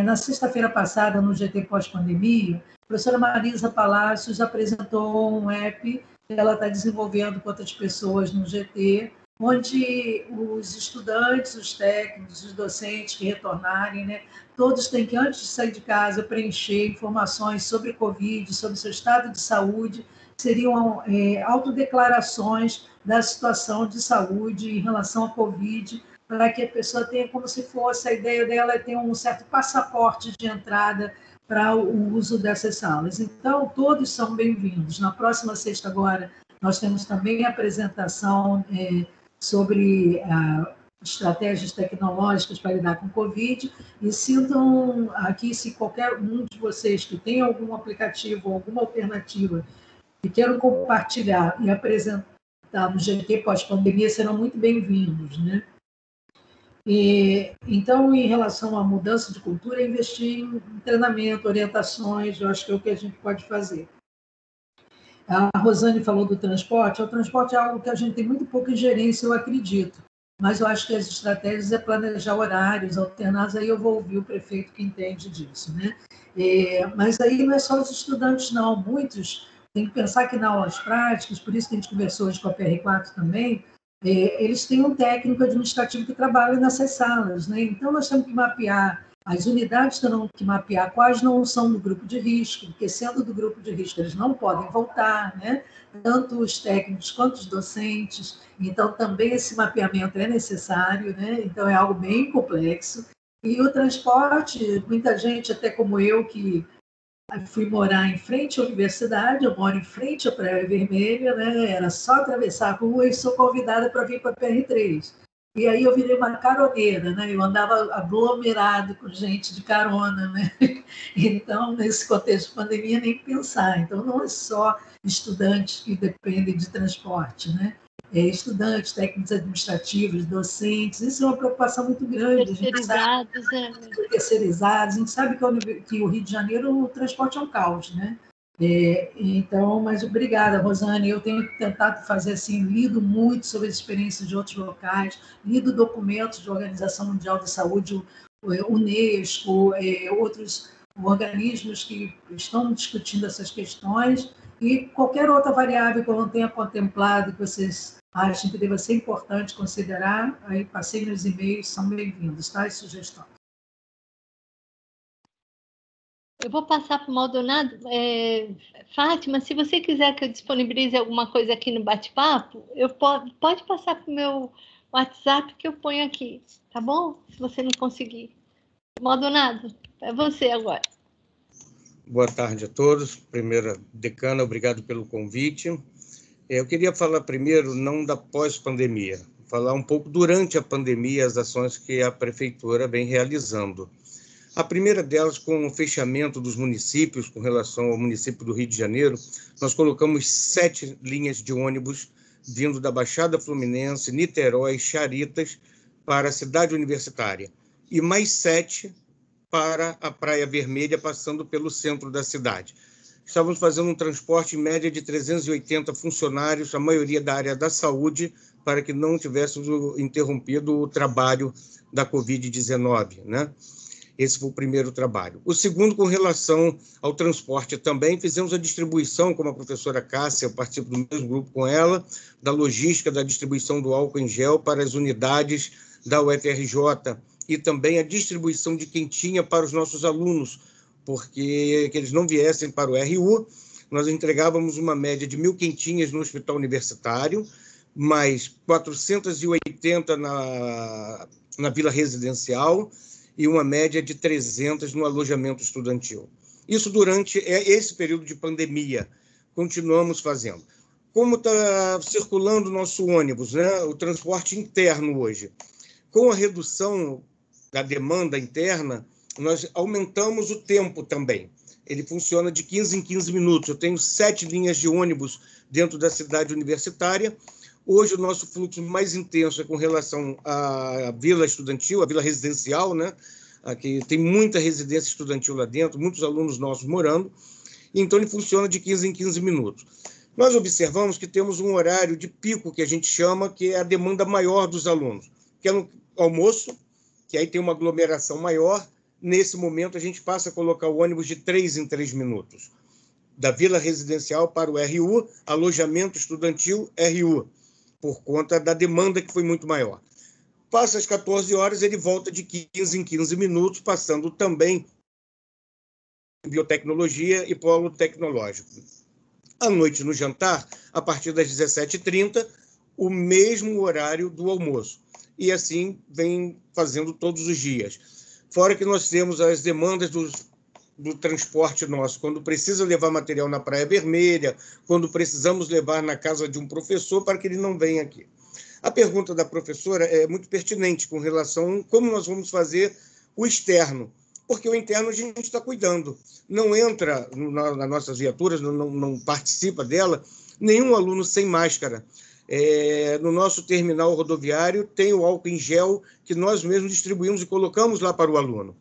na sexta-feira passada, no GT pós-pandemia, a professora Marisa Palacios apresentou um app que ela está desenvolvendo com outras pessoas no GT, onde os estudantes, os técnicos, os docentes que retornarem, né, todos têm que, antes de sair de casa, preencher informações sobre Covid, sobre seu estado de saúde, seriam autodeclarações da situação de saúde em relação à Covid, para que a pessoa tenha como se fosse, a ideia dela é ter um certo passaporte de entrada para o uso dessas salas. Então, todos são bem-vindos. Na próxima sexta agora, nós temos também a apresentação sobre estratégias tecnológicas para lidar com Covid, e sintam aqui, se qualquer um de vocês que tem algum aplicativo, alguma alternativa, e queiram compartilhar e apresentar no GT pós-pandemia, serão muito bem-vindos, né? Então, em relação à mudança de cultura, investir em treinamento, orientações, eu acho que é o que a gente pode fazer. A Rosane falou do transporte. O transporte é algo que a gente tem muito pouca ingerência, eu acredito, mas eu acho que as estratégias é planejar horários alternados, aí eu vou ouvir o prefeito que entende disso, né? Mas aí não é só os estudantes, não. Muitos têm que pensar que nas aulas práticas, por isso que a gente conversou hoje com a PR4 também, eles têm um técnico administrativo que trabalha nessas salas, né? Então, nós temos que mapear, as unidades terão que mapear quais não são do grupo de risco, porque sendo do grupo de risco, eles não podem voltar, né? Tanto os técnicos quanto os docentes. Então, também esse mapeamento é necessário, né? Então, é algo bem complexo. E o transporte, muita gente, até como eu, que fui morar em frente à universidade, eu moro em frente à Praia Vermelha, né? Era só atravessar a rua e sou convidada para vir para a PR3. E aí eu virei uma caroneira, né? Eu andava aglomerado com gente de carona, né? Então, nesse contexto de pandemia, nem pensar. Então, não é só estudantes que dependem de transporte, né? Estudantes, técnicos administrativos, docentes, isso é uma preocupação muito grande. Terceirizados, terceirizados. A gente sabe que o Rio de Janeiro, o transporte é um caos, né? Então, mas obrigada, Rosane. Eu tenho tentado fazer assim, lido muito sobre as experiências de outros locais, lido documentos da Organização Mundial da Saúde, Unesco, outros organismos que estão discutindo essas questões, e qualquer outra variável que eu não tenha contemplado, que vocês achem que deva ser importante considerar, aí passei meus e-mails, são bem-vindos, tá? As sugestões. Eu vou passar para o Maldonado. Fátima, se você quiser que eu disponibilize alguma coisa aqui no bate-papo, pode passar para o meu WhatsApp que eu ponho aqui, tá bom? Se você não conseguir. Maldonado, é você agora. Boa tarde a todos. Primeira decana, obrigado pelo convite. Eu queria falar primeiro, não da pós-pandemia, falar um pouco durante a pandemia, as ações que a Prefeitura vem realizando. A primeira delas, com o fechamento dos municípios, com relação ao município do Rio de Janeiro, nós colocamos 7 linhas de ônibus vindo da Baixada Fluminense, Niterói, Charitas, para a cidade universitária, e mais 7 para a Praia Vermelha, passando pelo centro da cidade. Estávamos fazendo um transporte em média de 380 funcionários, a maioria da área da saúde, para que não tivéssemos interrompido o trabalho da Covid-19, né? Esse foi o primeiro trabalho. O segundo, com relação ao transporte também, fizemos a distribuição, como a professora Cássia, eu participo do mesmo grupo com ela, da logística da distribuição do álcool em gel para as unidades da UFRJ e também a distribuição de quentinha para os nossos alunos, porque que eles não viessem para o RU, nós entregávamos uma média de 1.000 quentinhas no hospital universitário, mais 480 na vila residencial, e uma média de 300 no alojamento estudantil. Isso durante esse período de pandemia. Continuamos fazendo. Como está circulando o nosso ônibus, né? O transporte interno hoje? Com a redução da demanda interna, nós aumentamos o tempo também. Ele funciona de 15 em 15 minutos. Eu tenho 7 linhas de ônibus dentro da cidade universitária. Hoje, o nosso fluxo mais intenso é com relação à vila estudantil, à vila residencial, né? Aqui tem muita residência estudantil lá dentro, muitos alunos nossos morando, então ele funciona de 15 em 15 minutos. Nós observamos que temos um horário de pico, que a gente chama, que é a demanda maior dos alunos, que é no almoço, que aí tem uma aglomeração maior. Nesse momento, a gente passa a colocar o ônibus de 3 em 3 minutos. Da vila residencial para o RU, alojamento estudantil, RU, por conta da demanda que foi muito maior. Passa às 14 horas, ele volta de 15 em 15 minutos, passando também biotecnologia e polo tecnológico. À noite, no jantar, a partir das 17h30, o mesmo horário do almoço. E assim vem fazendo todos os dias. Fora que nós temos as demandas do transporte nosso, quando precisa levar material na Praia Vermelha, quando precisamos levar na casa de um professor para que ele não venha aqui. A pergunta da professora é muito pertinente com relação a como nós vamos fazer o externo, porque o interno a gente está cuidando. Não entra nas nossas viaturas, não participa dela, nenhum aluno sem máscara. No nosso terminal rodoviário tem o álcool em gel que nós mesmos distribuímos e colocamos lá para o aluno.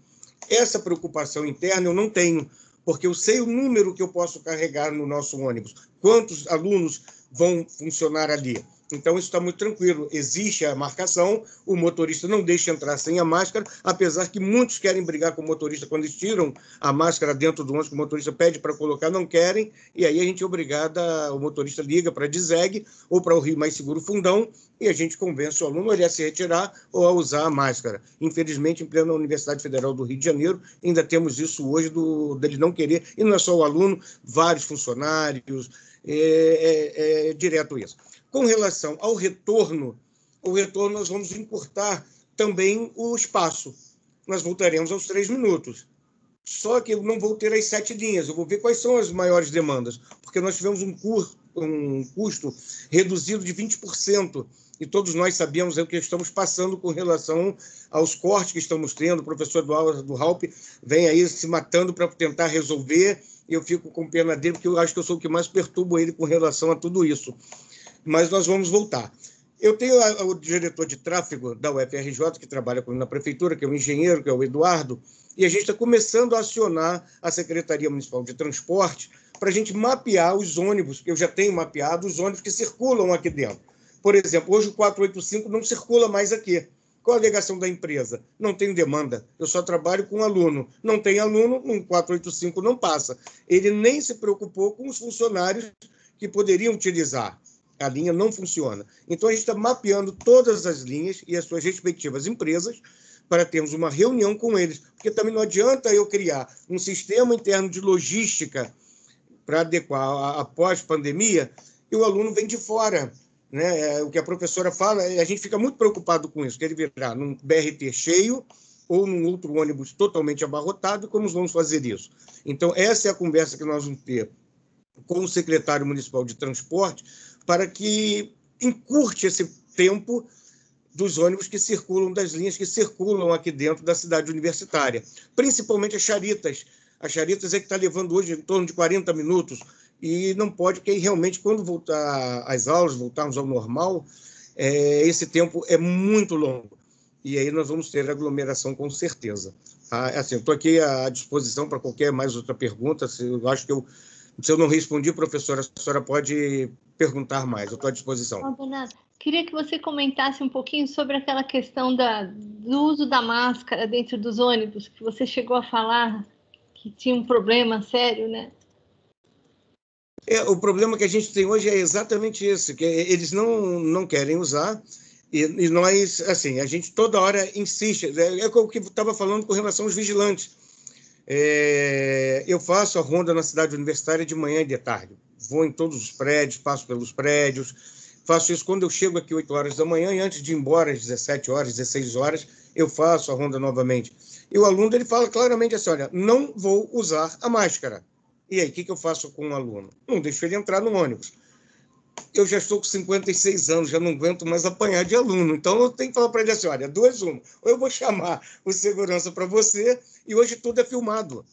Essa preocupação interna eu não tenho, porque eu sei o número que eu posso carregar no nosso ônibus, quantos alunos vão funcionar ali. Então, isso está muito tranquilo. Existe a marcação, o motorista não deixa entrar sem a máscara, apesar que muitos querem brigar com o motorista quando eles tiram a máscara dentro do ônibus, que o motorista pede para colocar, não querem, e aí a gente é obrigada, o motorista liga para a DISEG ou para o Rio Mais Seguro Fundão, e a gente convence o aluno a ele a se retirar ou a usar a máscara. Infelizmente, em plena Universidade Federal do Rio de Janeiro, ainda temos isso hoje dele não querer, e não é só o aluno, vários funcionários, direto isso. Com relação ao retorno, nós vamos encurtar também o espaço. Nós voltaremos aos 3 minutos. Só que eu não vou ter as 7 linhas, eu vou ver quais são as maiores demandas, porque nós tivemos um custo reduzido de 20% e todos nós sabemos o que estamos passando com relação aos cortes que estamos tendo. O professor do Halp vem aí se matando para tentar resolver, e eu fico com pena dele, porque eu acho que eu sou o que mais perturbo ele com relação a tudo isso. Mas nós vamos voltar. Eu tenho o diretor de tráfego da UFRJ, que trabalha comigo na prefeitura, que é o engenheiro, que é o Eduardo, e a gente está começando a acionar a Secretaria Municipal de Transporte para a gente mapear os ônibus, que eu já tenho mapeado, os ônibus que circulam aqui dentro. Por exemplo, hoje o 485 não circula mais aqui. Qual a alegação da empresa? Não tem demanda, eu só trabalho com aluno. Não tem aluno, um 485 não passa. Ele nem se preocupou com os funcionários que poderiam utilizar. A linha não funciona. Então, a gente está mapeando todas as linhas e as suas respectivas empresas para termos uma reunião com eles. Porque também não adianta eu criar um sistema interno de logística para adequar após pandemia e o aluno vem de fora. Né? O que a professora fala, a gente fica muito preocupado com isso, que ele virar num BRT cheio ou num outro ônibus totalmente abarrotado, como nós vamos fazer isso? Então, essa é a conversa que nós vamos ter com o secretário municipal de transporte para que encurte esse tempo dos ônibus que circulam, das linhas que circulam aqui dentro da cidade universitária, principalmente as charitas. As charitas é que está levando hoje em torno de 40 minutos, e não pode, porque realmente, quando voltar às aulas, voltarmos ao normal, esse tempo é muito longo. E aí nós vamos ter aglomeração com certeza. Assim, estou aqui à disposição para qualquer mais outra pergunta. Eu acho que se eu não respondi, professora, a senhora pode perguntar mais. Eu estou à disposição. Maldonado, queria que você comentasse um pouquinho sobre aquela questão do uso da máscara dentro dos ônibus, que você chegou a falar que tinha um problema sério, né? O problema que a gente tem hoje é exatamente isso, que eles não querem usar, e nós, assim, a gente toda hora insiste. É o que eu estava falando com relação aos vigilantes. Eu faço a ronda na cidade universitária de manhã e de tarde. Vou em todos os prédios, passo pelos prédios, faço isso quando eu chego aqui 8 horas da manhã, e antes de ir embora às 17 horas, 16 horas, eu faço a ronda novamente. E o aluno, ele fala claramente assim, olha, não vou usar a máscara. E aí, o que eu faço com o aluno? Não deixo ele entrar no ônibus. Eu já estou com 56 anos, já não aguento mais apanhar de aluno. Então, eu tenho que falar para ele assim, olha, 2 1. Ou eu vou chamar o segurança para você, e hoje tudo é filmado.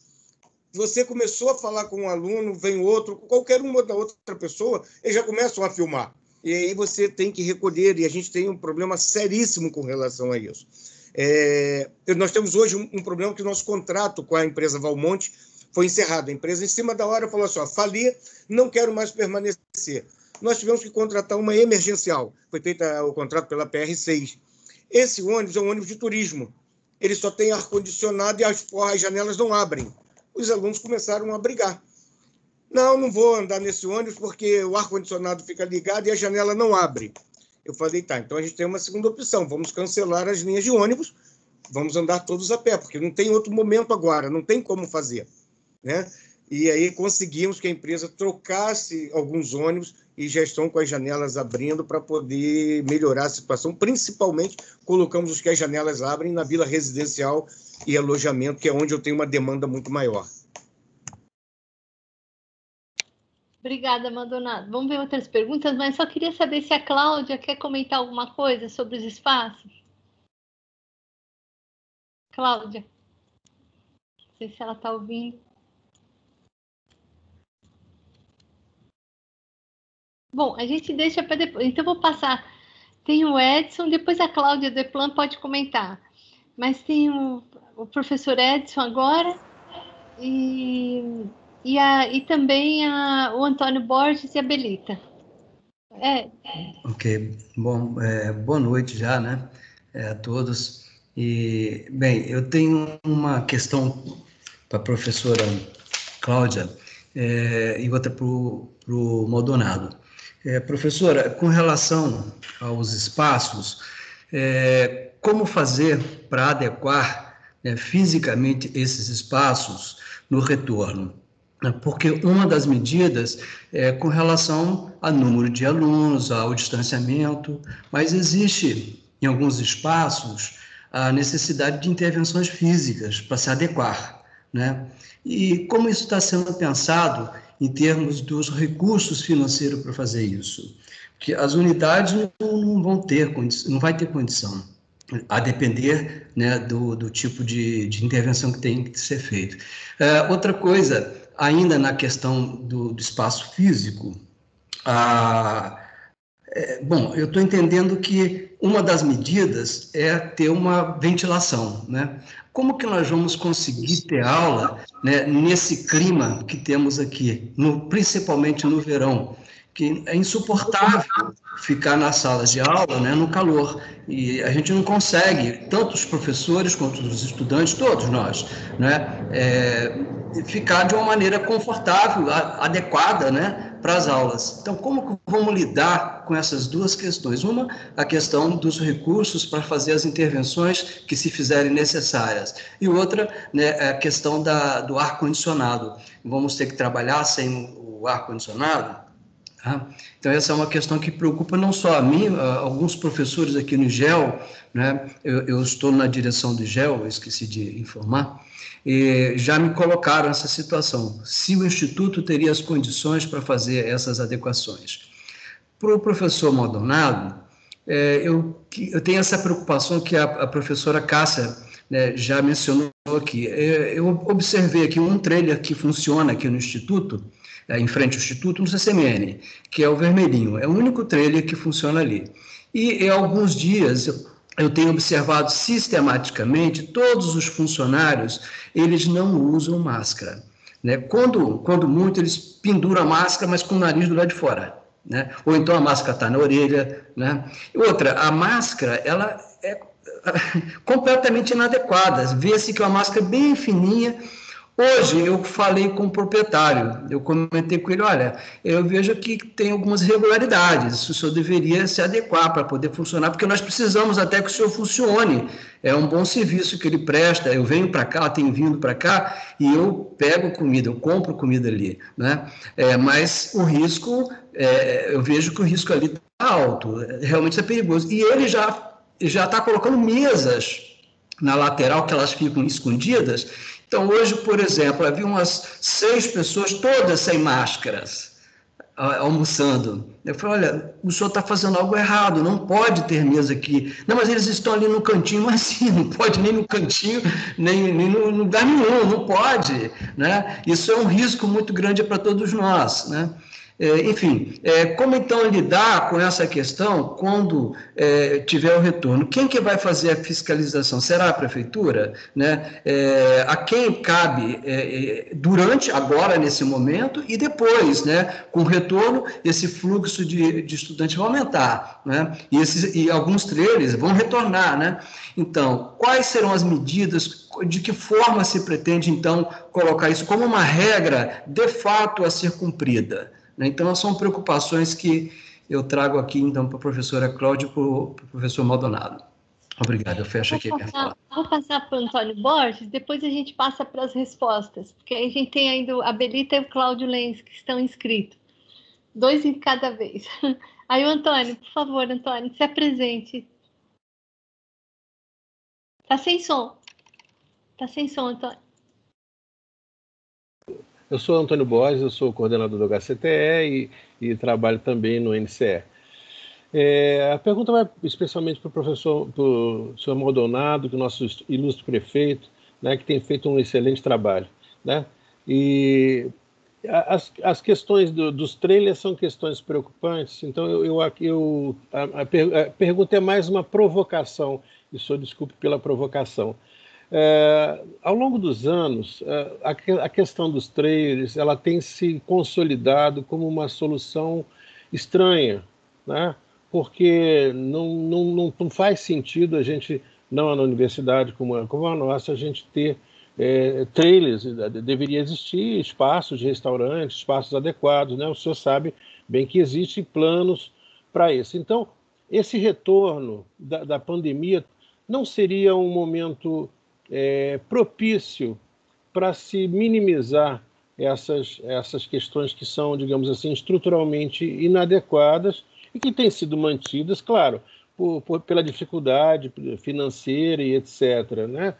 Você começou a falar com um aluno, vem outro, qualquer uma da outra pessoa, eles já começam a filmar. E aí você tem que recolher, e a gente tem um problema seríssimo com relação a isso. Nós temos hoje um problema que o nosso contrato com a empresa Valmonte foi encerrado. A empresa, em cima da hora, falou assim, fali, não quero mais permanecer. Nós tivemos que contratar uma emergencial. Foi feito o contrato pela PR6. Esse ônibus é um ônibus de turismo. Ele só tem ar-condicionado e as janelas não abrem. Os alunos começaram a brigar. Não vou andar nesse ônibus porque o ar-condicionado fica ligado e a janela não abre. Eu falei, tá, então a gente tem uma segunda opção. Vamos cancelar as linhas de ônibus, vamos andar todos a pé, porque não tem outro momento agora, não tem como fazer. Né? E aí conseguimos que a empresa trocasse alguns ônibus e já estão com as janelas abrindo para poder melhorar a situação. Principalmente, colocamos os que as janelas abrem na vila residencial e alojamento, que é onde eu tenho uma demanda muito maior. Obrigada, Maldonado. Vamos ver outras perguntas, mas só queria saber se a Cláudia quer comentar alguma coisa sobre os espaços. Cláudia, não sei se ela está ouvindo. Bom, a gente deixa para depois. Então, vou passar. Tem o Edson, depois a Cláudia Deplan pode comentar. Mas tem o professor Edson agora e também o Antônio Borges e a Belita. Ok. Bom, boa noite já, né, a todos. E, bem, eu tenho uma questão para a professora Cláudia e outra para o Maldonado. Professora, com relação aos espaços, como fazer para adequar fisicamente esses espaços no retorno? Porque uma das medidas é com relação ao número de alunos, ao distanciamento, mas existe em alguns espaços a necessidade de intervenções físicas para se adequar, né? E como isso está sendo pensado em termos dos recursos financeiros para fazer isso? que as unidades não vão ter, não vai ter condição, a depender, né, do tipo de intervenção que tem que ser feito. Outra coisa, ainda na questão do espaço físico, bom, eu estou entendendo que uma das medidas é ter uma ventilação, né? Como que nós vamos conseguir ter aula, né, nesse clima que temos aqui, principalmente no verão, que é insuportável ficar nas salas de aula, né, no calor, e a gente não consegue, tanto os professores quanto os estudantes, todos nós, né, ficar de uma maneira confortável, adequada, né, para as aulas. Então, como vamos lidar com essas duas questões? Uma, a questão dos recursos para fazer as intervenções que se fizerem necessárias, e outra, né, a questão do ar-condicionado. Vamos ter que trabalhar sem o ar-condicionado? Então, essa é uma questão que preocupa não só a mim, alguns professores aqui no IGEL, né? Eu estou na direção do IGEL, eu esqueci de informar, e já me colocaram essa situação, se o Instituto teria as condições para fazer essas adequações. Para o professor Maldonado, eu tenho essa preocupação que a professora Cássia, né, já mencionou aqui. Eu observei aqui um trailer que funciona aqui no Instituto, em frente ao Instituto, no CCMN, que é o vermelhinho. É o único trailer que funciona ali. E há alguns dias eu tenho observado sistematicamente todos os funcionários, eles não usam máscara, né? Quando muito, eles penduram a máscara, mas com o nariz do lado de fora, né? Ou então a máscara está na orelha, né? E outra, a máscara, ela é completamente inadequada. Vê-se que é uma máscara bem fininha. Hoje eu falei com o proprietário, eu comentei com ele, olha, eu vejo que tem algumas irregularidades, o senhor deveria se adequar para poder funcionar, porque nós precisamos até que o senhor funcione, é um bom serviço que ele presta, eu venho para cá, tenho vindo para cá, e eu pego comida, eu compro comida ali, né? Mas o risco, eu vejo que o risco ali está alto, realmente é perigoso, e ele já está colocando mesas na lateral, que elas ficam escondidas. Então, hoje, por exemplo, havia umas 6 pessoas, todas sem máscaras, almoçando. Eu falei, olha, o senhor está fazendo algo errado, não pode ter mesa aqui. Não, mas eles estão ali no cantinho, mas sim, não pode nem no cantinho, nem no lugar nenhum, não pode, né? Isso é um risco muito grande para todos nós, né? Enfim, como então lidar com essa questão quando tiver o retorno? Quem que vai fazer a fiscalização? Será a prefeitura? Né? A quem cabe durante, agora, nesse momento, e depois, né? Com o retorno, esse fluxo de estudantes vai aumentar, né? E alguns trailers vão retornar, né? Então, quais serão as medidas, de que forma se pretende, então, colocar isso como uma regra, de fato, a ser cumprida? Então, são preocupações que eu trago aqui, então, para a professora Cláudia e para o professor Maldonado. Obrigado, eu fecho aqui a minha fala. Vou passar para o Antônio Borges, depois a gente passa para as respostas, porque aí a gente tem ainda a Belita e o Cláudio Lenz, que estão inscritos. 2 em cada vez. Aí o Antônio, por favor, Antônio, se apresente. Está sem som. Está sem som, Antônio. Eu sou Antônio Borges, eu sou coordenador do HCTE e trabalho também no NCE. A pergunta vai especialmente para o senhor Maldonado, que é o nosso ilustre prefeito, né, que tem feito um excelente trabalho, né? E as questões dos trailers são questões preocupantes, então a pergunta é mais uma provocação, e o senhor desculpe pela provocação. Ao longo dos anos, a questão dos trailers, ela tem se consolidado como uma solução estranha, né? Porque não faz sentido a gente, não na universidade como a nossa, a gente ter trailers. Deveria existir espaços de restaurantes, espaços adequados, né? O senhor sabe bem que existem planos para isso. Então, esse retorno da pandemia não seria um momento propício para se minimizar essas questões que são, digamos assim, estruturalmente inadequadas e que têm sido mantidas, claro, pela dificuldade financeira e etc., né?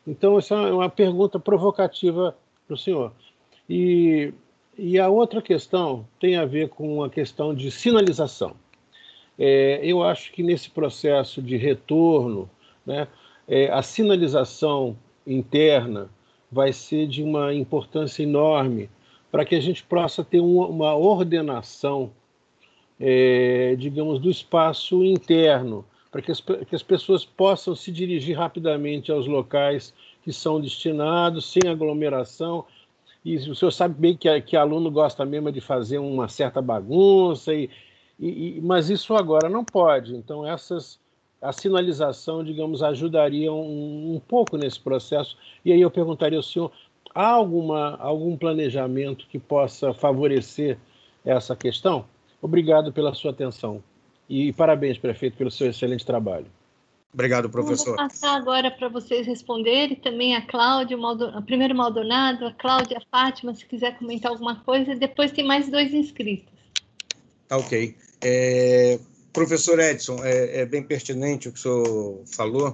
Então, essa é uma pergunta provocativa para o senhor. E a outra questão tem a ver com a questão de sinalização. Eu acho que nesse processo de retorno, né, a sinalização interna vai ser de uma importância enorme para que a gente possa ter uma ordenação, digamos, do espaço interno, para que as pessoas possam se dirigir rapidamente aos locais que são destinados, sem aglomeração. E o senhor sabe bem que aluno gosta mesmo de fazer uma certa bagunça, mas isso agora não pode. Então, a sinalização, digamos, ajudaria um pouco nesse processo. E aí eu perguntaria ao senhor, há algum planejamento que possa favorecer essa questão? Obrigado pela sua atenção. E parabéns, prefeito, pelo seu excelente trabalho. Obrigado, professor. Vou passar agora para vocês responderem, também a Cláudia, primeiro Maldonado, a Cláudia, a Fátima, se quiser comentar alguma coisa, depois tem mais 2 inscritos. Tá, ok. Professor Edson, é bem pertinente o que o senhor falou.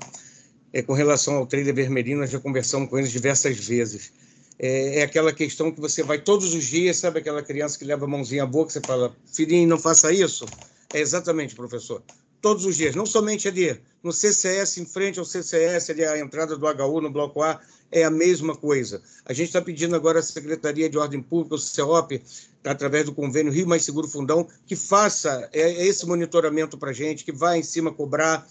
Com relação ao trailer vermelhinho, nós já conversamos com eles diversas vezes. É aquela questão que você vai todos os dias, sabe aquela criança que leva a mãozinha à boca, você fala, filhinho, não faça isso? É exatamente, professor. Todos os dias, não somente ali, no CCS, em frente ao CCS, ali a entrada do HU no Bloco A, é a mesma coisa. A gente está pedindo agora à Secretaria de Ordem Pública, o CEOP, através do convênio Rio Mais Seguro Fundão, que faça esse monitoramento para a gente, que vá em cima cobrar.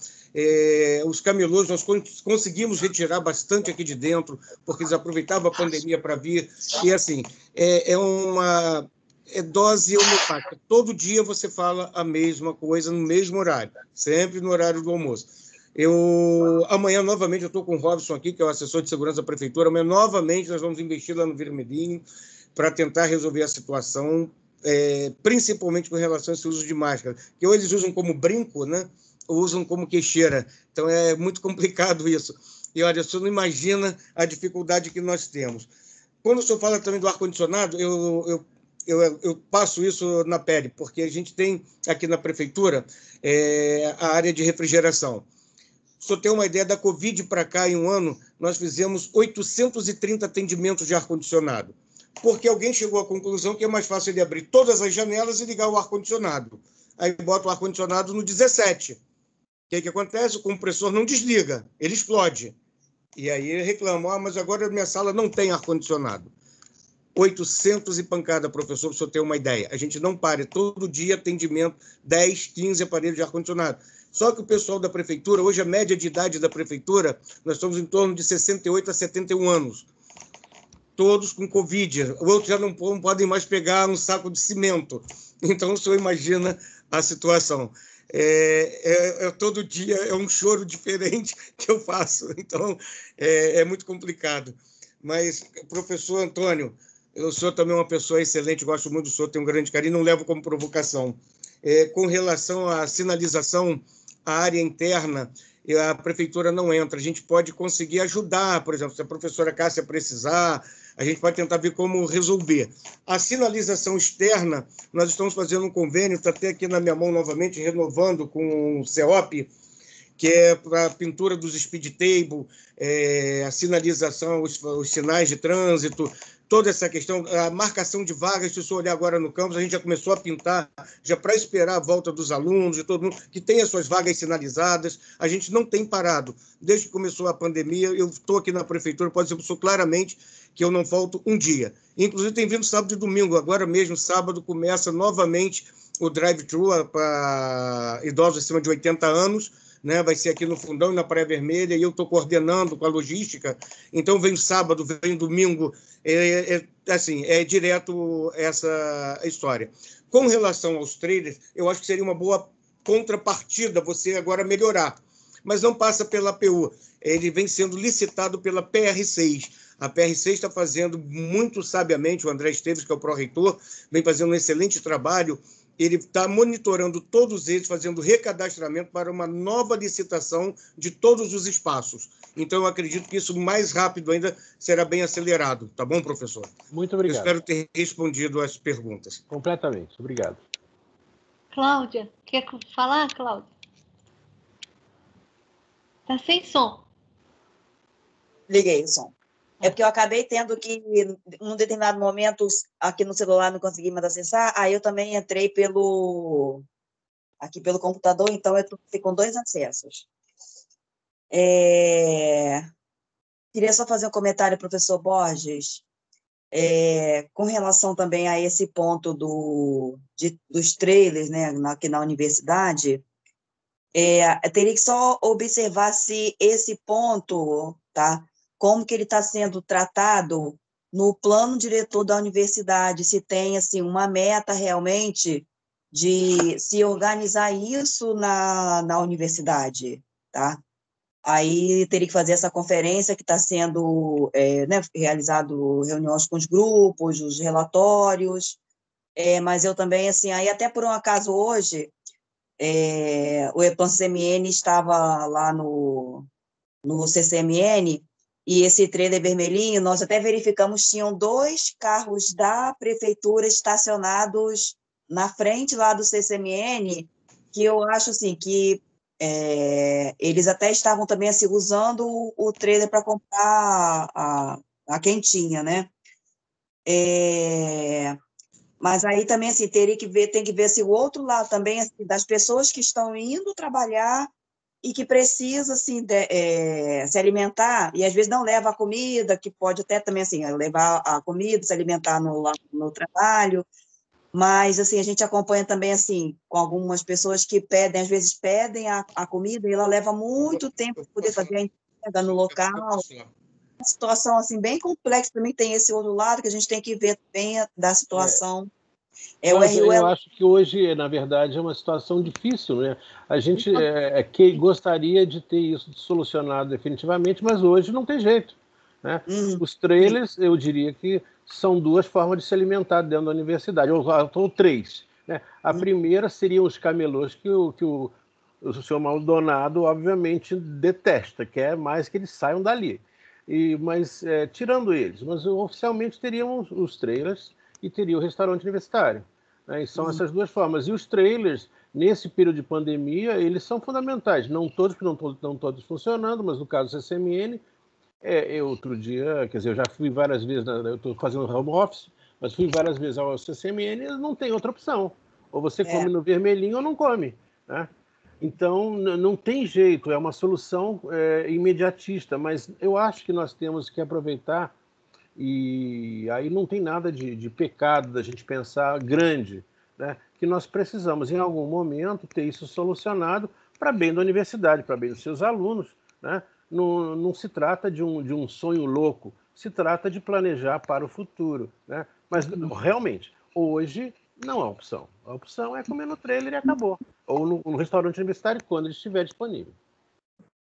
Os camelôs nós conseguimos retirar bastante aqui de dentro, porque eles aproveitavam a pandemia para vir. E, assim, é dose homeopática. Todo dia você fala a mesma coisa no mesmo horário, sempre no horário do almoço. Amanhã, novamente, eu estou com o Robson aqui, que é o assessor de segurança da prefeitura. Amanhã, novamente, nós vamos investir lá no Vermelhinho para tentar resolver a situação, principalmente com relação a esse uso de máscara, que ou eles usam como brinco, né, ou usam como queixeira. Então, é muito complicado isso. E, olha, você não imagina a dificuldade que nós temos. Quando o senhor fala também do ar-condicionado, eu passo isso na pele, porque a gente tem aqui na prefeitura a área de refrigeração. Se eu tenho uma ideia, da Covid para cá, em um ano, nós fizemos 830 atendimentos de ar-condicionado, porque alguém chegou à conclusão que é mais fácil ele abrir todas as janelas e ligar o ar-condicionado. Aí bota o ar-condicionado no 17. O que acontece? O compressor não desliga, ele explode. E aí ele reclama, mas agora a minha sala não tem ar-condicionado. 800 e pancada, professor, para o senhor ter uma ideia. A gente não para, todo dia atendimento, 10, 15 aparelhos de ar-condicionado. Só que o pessoal da prefeitura, hoje a média de idade da prefeitura, nós estamos em torno de 68 a 71 anos. Todos com Covid. Outros já não podem mais pegar um saco de cimento. Então, o senhor imagina a situação. Todo dia é um choro diferente que eu faço. Então, é muito complicado. Mas, professor Antônio, o senhor também é uma pessoa excelente, gosto muito do senhor, tenho um grande carinho, não levo como provocação. Com relação à sinalização, a área interna, a prefeitura não entra. A gente pode conseguir ajudar, por exemplo, se a professora Cássia precisar, a gente pode tentar ver como resolver. A sinalização externa, nós estamos fazendo um convênio, está até aqui na minha mão novamente, renovando com o CEOP, que é para a pintura dos speed table, a sinalização, os sinais de trânsito, toda essa questão, a marcação de vagas. Se você olhar agora no campus, a gente já começou a pintar, já para esperar a volta dos alunos, de todo mundo, que tem as suas vagas sinalizadas. A gente não tem parado. Desde que começou a pandemia, eu estou aqui na prefeitura, pode dizer claramente que eu não falto um dia. Inclusive, tem vindo sábado e domingo. Agora mesmo, sábado, começa novamente o drive-thru para idosos acima de 80 anos, né? Vai ser aqui no Fundão e na Praia Vermelha, e eu estou coordenando com a logística. Então, vem sábado, vem domingo, assim, é direto essa história. Com relação aos trailers, eu acho que seria uma boa contrapartida você agora melhorar, mas não passa pela APU, ele vem sendo licitado pela PR6. A PR6 está fazendo muito sabiamente, o André Esteves, que é o pró-reitor, vem fazendo um excelente trabalho. Ele está monitorando todos eles, fazendo recadastramento para uma nova licitação de todos os espaços. Então, eu acredito que isso mais rápido ainda será bem acelerado. Tá bom, professor? Muito obrigado. Eu espero ter respondido as perguntas. Completamente. Obrigado. Cláudia, quer falar, Cláudia? Está sem som. Liguei o som. É porque eu acabei tendo que, em um determinado momento, aqui no celular não consegui mais acessar, aí eu também entrei pelo aqui pelo computador, então eu estou com 2 acessos. Queria só fazer um comentário, professor Borges, com relação também a esse ponto dos trailers, né, aqui na universidade. Teria que só observar se esse ponto, tá, como que ele está sendo tratado no plano diretor da universidade, se tem assim, uma meta realmente de se organizar isso na universidade, tá? Aí teria que fazer essa conferência que está sendo né, realizado reuniões com os grupos, os relatórios, mas eu também, assim, aí até por um acaso hoje, o EPAN CMN estava lá no CCMN, e esse trailer vermelhinho, nós até verificamos, tinham 2 carros da prefeitura estacionados na frente lá do CCMN, que eu acho assim, que eles até estavam também assim, usando o trailer para comprar a quentinha, né? Mas aí também assim, tem que ver assim, o outro lado também, assim, das pessoas que estão indo trabalhar e que precisa assim, se alimentar, e às vezes não leva a comida, que pode até também assim, levar a comida, se alimentar no trabalho, mas assim, a gente acompanha também assim, com algumas pessoas que pedem, às vezes pedem a comida, e ela leva muito tempo para poder fazer a entrega no local. Uma situação assim, bem complexa, também tem esse outro lado que a gente tem que ver bem da situação. Eu acho que hoje, na verdade, é uma situação difícil, né? A gente que gostaria de ter isso solucionado definitivamente, mas hoje não tem jeito, né? Os trailers, eu diria que são 2 formas de se alimentar dentro da universidade, ou 3, né? A primeira seriam os camelôs que o senhor Maldonado, obviamente, detesta, quer mais que eles saiam dali. Mas tirando eles, mas oficialmente teriam os trailers e teria o restaurante universitário, né? E são essas 2 formas. E os trailers, nesse período de pandemia, eles são fundamentais. Não todos, porque não estão todos funcionando, mas no caso do CCMN, outro dia, quer dizer, eu já fui várias vezes, eu estou fazendo home office, mas fui várias vezes ao CCMN e não tem outra opção. Ou você come no vermelhinho ou não come, né? Então, não tem jeito, é uma solução imediatista, mas eu acho que nós temos que aproveitar. E aí não tem nada de pecado da gente pensar grande, né? Que nós precisamos, em algum momento, ter isso solucionado para bem da universidade, para bem dos seus alunos, né? Não se trata de um sonho louco, se trata de planejar para o futuro, né? Mas, realmente, hoje não há opção. A opção é comer no trailer e acabou. Ou no restaurante universitário, quando ele estiver disponível.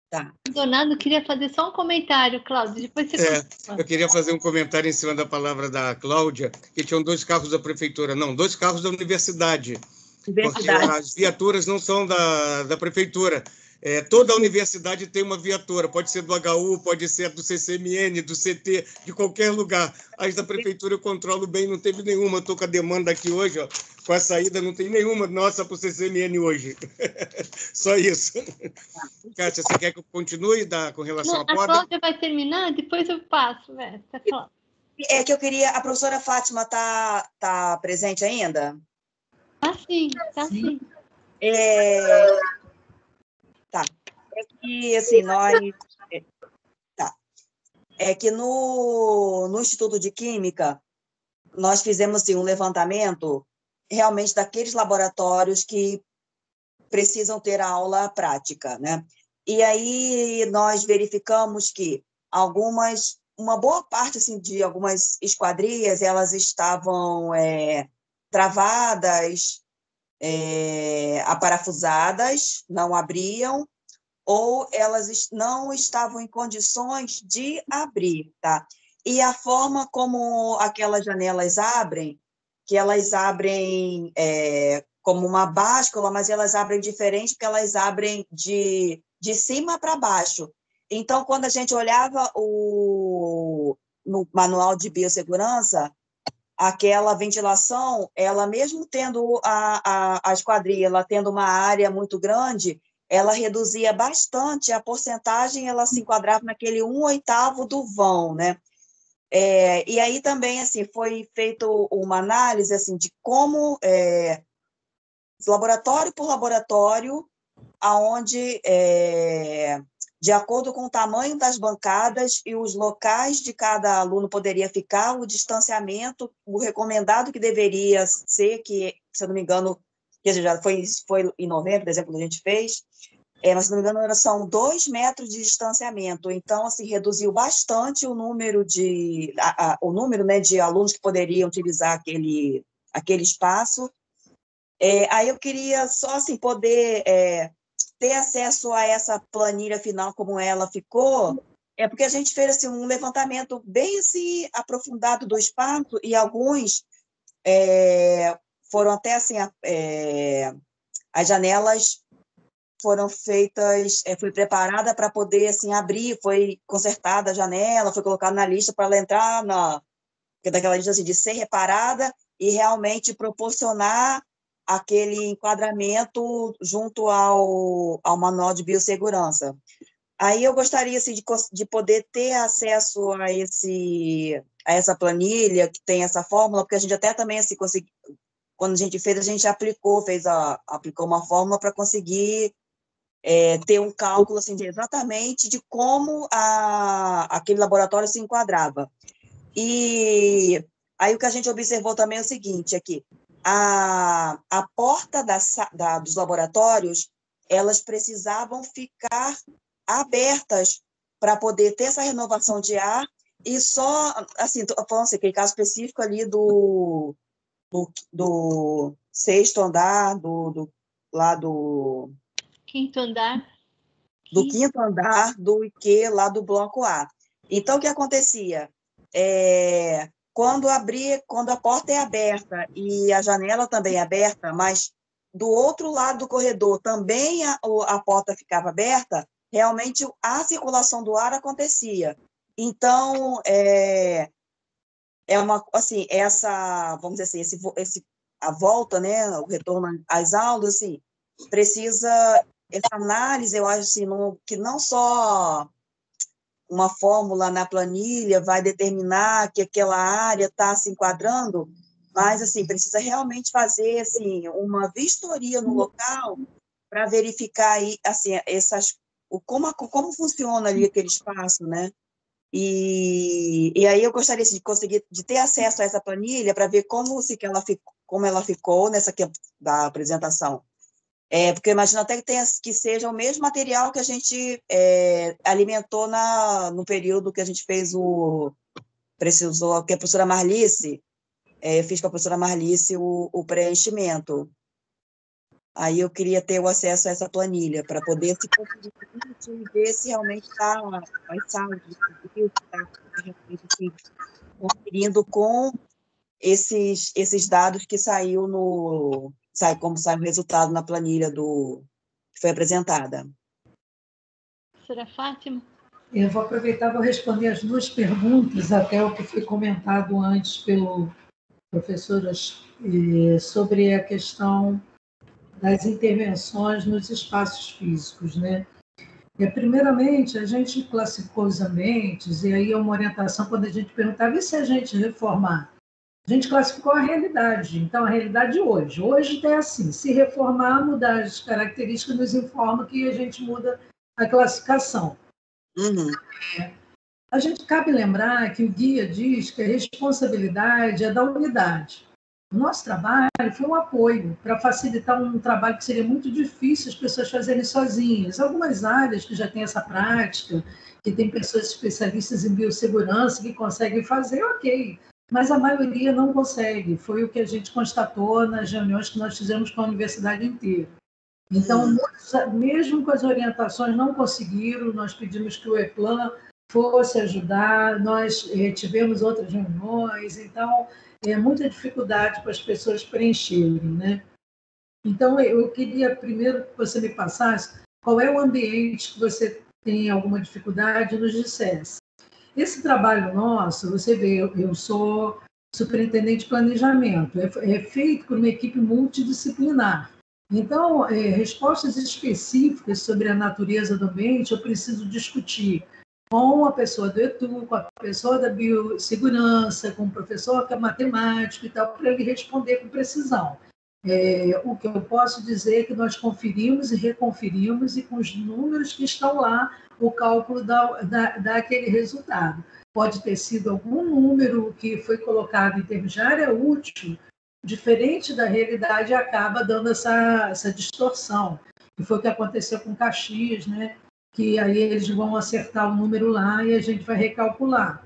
Tá. Donado queria fazer só um comentário, Cláudia, depois você... Eu queria fazer um comentário em cima da palavra da Cláudia, que tinham 2 carros da prefeitura. Não, 2 carros da universidade. Porque as viaturas não são da prefeitura. Toda a universidade tem uma viatura, pode ser do HU, pode ser do CCMN, do CT, de qualquer lugar. As da prefeitura eu controlo bem, não teve nenhuma. Estou com a demanda aqui hoje, ó, com a saída, não tem nenhuma nossa para o CCMN hoje. Só isso. Kátia, você quer que eu continue com relação à poda? A Cláudia vai terminar, depois eu passo. É que eu queria... A professora Fátima tá presente ainda? Sim, tá sim. Tá. É que, assim, Tá. É que no Instituto de Química, nós fizemos, assim, um levantamento realmente daqueles laboratórios que precisam ter a aula prática, né? E aí nós verificamos que uma boa parte, assim, de algumas esquadrias, elas estavam travadas, aparafusadas, não abriam, ou elas não estavam em condições de abrir, tá? E a forma como aquelas janelas abrem, que elas abrem como uma báscula, mas elas abrem diferente, porque elas abrem de cima para baixo. Então, quando a gente olhava no manual de biossegurança, aquela ventilação, ela mesmo tendo a esquadria, ela tendo uma área muito grande, ela reduzia bastante a porcentagem, ela se enquadrava naquele 1/8 do vão, né? E aí também, assim, foi feita uma análise, assim, de como laboratório por laboratório, aonde, de acordo com o tamanho das bancadas e os locais de cada aluno poderia ficar, o distanciamento, o recomendado que deveria ser, que, se eu não me engano, que já foi em novembro, dezembro, que a gente fez, mas, se não me engano, são 2 metros de distanciamento. Então, assim, reduziu bastante o número de, né, de alunos que poderiam utilizar aquele espaço. Aí eu queria só assim, poder ter acesso a essa planilha final, como ela ficou, porque a gente fez assim, um levantamento bem assim, aprofundado do espaço, e alguns foram até assim, as janelas foram feitas, foi preparada para poder assim, abrir, foi consertada a janela, foi colocada na lista para ela entrar daquela lista assim, de ser reparada e realmente proporcionar aquele enquadramento junto ao manual de biossegurança. Aí eu gostaria assim, de poder ter acesso a essa planilha, que tem essa fórmula, porque a gente até também, assim, quando a gente fez, a gente aplicou uma fórmula para conseguir ter um cálculo assim, exatamente de como aquele laboratório se enquadrava. E aí o que a gente observou também é o seguinte, aqui, a porta dos laboratórios, elas precisavam ficar abertas para poder ter essa renovação de ar, e só, assim, falando assim, aquele caso específico ali do 6º andar, lá do... Quinto andar. Do 5º andar do IQ, lá do bloco A. Então, o que acontecia? Quando a porta é aberta e a janela também é aberta, mas do outro lado do corredor também a porta ficava aberta, realmente a circulação do ar acontecia. Então, assim, vamos dizer assim, a volta, né, o retorno às aulas, assim, precisa essa análise, eu acho assim, que não só uma fórmula na planilha vai determinar que aquela área está se enquadrando, mas assim, precisa realmente fazer assim, uma vistoria no local para verificar aí, assim, como funciona ali aquele espaço, né? E aí eu gostaria assim, de ter acesso a essa planilha para ver como ela ficou nessa aqui da apresentação. Porque eu imagino até que seja o mesmo material que a gente alimentou no período que a gente fez precisou, que a professora Marlice, eu fiz com a professora Marlice o preenchimento. Aí eu queria ter o acesso a essa planilha, para poder se conferir e ver se realmente está conferindo com esses dados que como sai o resultado na planilha que foi apresentada. Professora Fátima? Eu vou aproveitar e vou responder as 2 perguntas, até o que foi comentado antes pelo professor sobre a questão das intervenções nos espaços físicos, né? Primeiramente, a gente classificou os ambientes, e aí é uma orientação quando a gente perguntava, e se a gente reformar? A gente classificou a realidade, então a realidade de hoje. Hoje é assim, se reformar, mudar as características, nos informa que a gente muda a classificação. Uhum. A gente cabe lembrar que o guia diz que a responsabilidade é da unidade. O nosso trabalho foi um apoio para facilitar um trabalho que seria muito difícil as pessoas fazerem sozinhas. Algumas áreas que já têm essa prática, que tem pessoas especialistas em biossegurança que conseguem fazer, ok, mas a maioria não consegue. Foi o que a gente constatou nas reuniões que nós fizemos com a universidade inteira. Então, mesmo com as orientações, não conseguiram, nós pedimos que o EPLAN fosse ajudar, nós tivemos outras reuniões, então, muita dificuldade para as pessoas preencherem, né? Então, eu queria primeiro que você me passasse qual é o ambiente que você tem alguma dificuldade e nos dissesse. Esse trabalho nosso, você vê, eu sou superintendente de planejamento, é feito por uma equipe multidisciplinar. Então, respostas específicas sobre a natureza do ambiente eu preciso discutir com a pessoa do ETU, com a pessoa da biossegurança, com o professor que é matemático e tal, para ele responder com precisão. O que eu posso dizer é que nós conferimos e reconferimos, e com os números que estão lá, o cálculo dá aquele resultado. Pode ter sido algum número que foi colocado em termos de área útil, diferente da realidade, e acaba dando essa distorção. Que foi o que aconteceu com Caxias, né? Que aí eles vão acertar o número lá e a gente vai recalcular.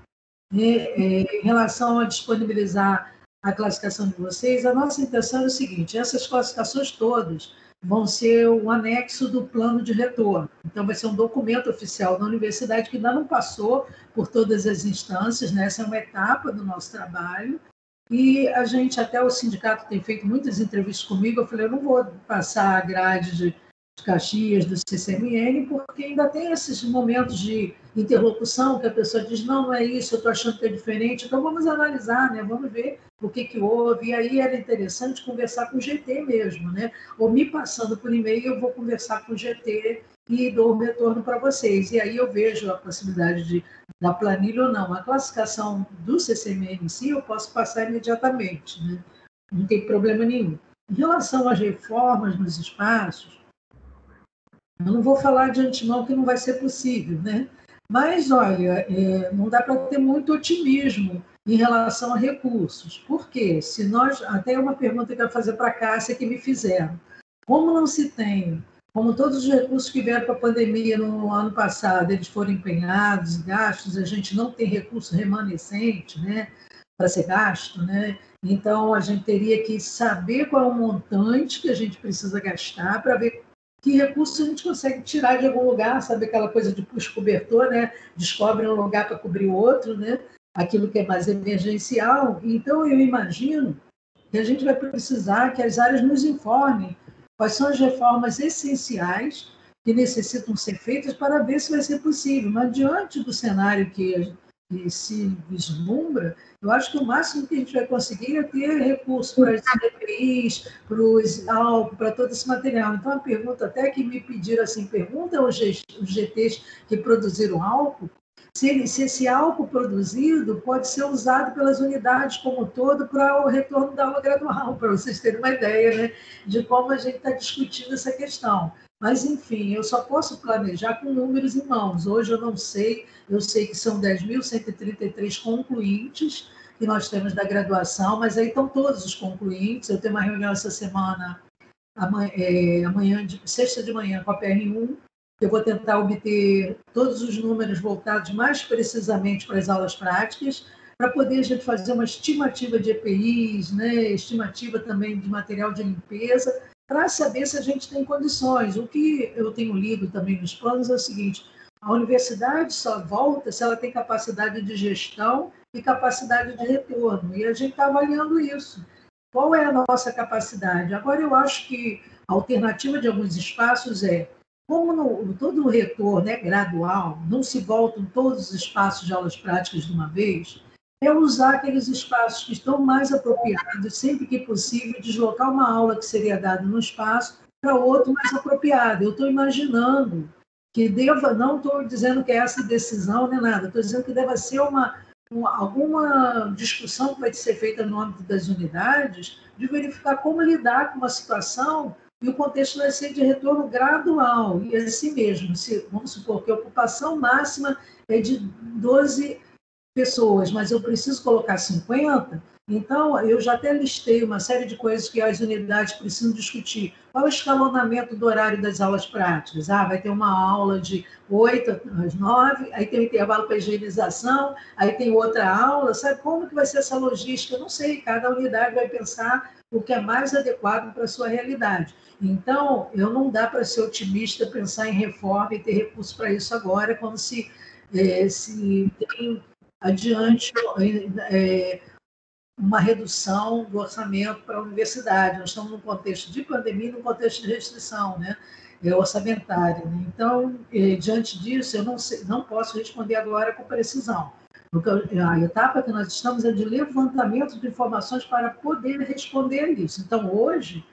Em relação a disponibilizar a classificação de vocês, a nossa intenção é o seguinte: essas classificações todas vão ser um anexo do plano de retorno. Então, vai ser um documento oficial da universidade que ainda não passou por todas as instâncias, né? Essa é uma etapa do nosso trabalho. E a gente, até o sindicato tem feito muitas entrevistas comigo, eu falei, eu não vou passar a grade de Caxias, do CCMN, porque ainda tem esses momentos de interlocução que a pessoa diz, não é isso, eu estou achando que é diferente, então vamos analisar, né? Vamos ver o que houve. E aí era interessante conversar com o GT mesmo, né? Ou me passando por e-mail, eu vou conversar com o GT e dou o retorno para vocês. E aí eu vejo a possibilidade da planilha ou não. A classificação do CCMN em si eu posso passar imediatamente, né? Não tem problema nenhum. Em relação às reformas nos espaços, eu não vou falar de antemão que não vai ser possível, né? Mas, olha, não dá para ter muito otimismo em relação a recursos. Por quê? Se nós, até uma pergunta que eu quero fazer para a Cássia que me fizeram. Como não se tem, como todos os recursos que vieram para a pandemia no ano passado, eles foram empenhados, gastos, a gente não tem recurso remanescente, né, para ser gasto, né? Então, a gente teria que saber qual é o montante que a gente precisa gastar para ver que recursos a gente consegue tirar de algum lugar, sabe aquela coisa de puxa cobertor, né? Descobre um lugar para cobrir o outro, né? Aquilo que é mais emergencial. Então, eu imagino que a gente vai precisar que as áreas nos informem quais são as reformas essenciais que necessitam ser feitas para ver se vai ser possível. Mas, diante do cenário que se vislumbra, eu acho que o máximo que a gente vai conseguir é ter recursos para as EPIs, para os álcool, para todo esse material. Então, a pergunta até que me pediram assim, pergunta aos GTs que produziram álcool, se esse álcool produzido pode ser usado pelas unidades como um todo para o retorno da aula gradual, para vocês terem uma ideia, né, de como a gente está discutindo essa questão. Mas, enfim, eu só posso planejar com números em mãos. Hoje eu não sei, eu sei que são 10.133 concluintes que nós temos da graduação, mas aí estão todos os concluintes. Eu tenho uma reunião essa semana, sexta de manhã, com a PR1, eu vou tentar obter todos os números voltados mais precisamente para as aulas práticas, para poder a gente fazer uma estimativa de EPIs, né, estimativa também de material de limpeza, para saber se a gente tem condições. O que eu tenho lido também nos planos é o seguinte: a universidade só volta se ela tem capacidade de gestão e capacidade de retorno, e a gente está avaliando isso. Qual é a nossa capacidade? Agora, eu acho que a alternativa de alguns espaços é, como todo o retorno é gradual, não se voltam todos os espaços de aulas práticas de uma vez, é usar aqueles espaços que estão mais apropriados, sempre que possível, deslocar uma aula que seria dada num espaço para outro mais apropriado. Eu estou imaginando que não estou dizendo que é essa decisão nem nada, estou dizendo que deve ser alguma discussão que vai ser feita no âmbito das unidades, de verificar como lidar com uma situação, e o contexto vai ser de retorno gradual, e assim mesmo, vamos supor que a ocupação máxima é de 12 pessoas, mas eu preciso colocar 50, então eu já até listei uma série de coisas que as unidades precisam discutir. Qual é o escalonamento do horário das aulas práticas? Vai ter uma aula de 8 às 9, aí tem um intervalo para higienização, aí tem outra aula, sabe como que vai ser essa logística? Eu não sei, cada unidade vai pensar o que é mais adequado para a sua realidade. Então, não dá para ser otimista, pensar em reforma e ter recursos para isso agora, quando se tem adiante uma redução do orçamento para a universidade. Nós estamos num contexto de pandemia e num contexto de restrição, né, orçamentária. Então, diante disso, eu não posso responder agora com precisão. A etapa que nós estamos é de levantamento de informações para poder responder a isso. Então, hoje,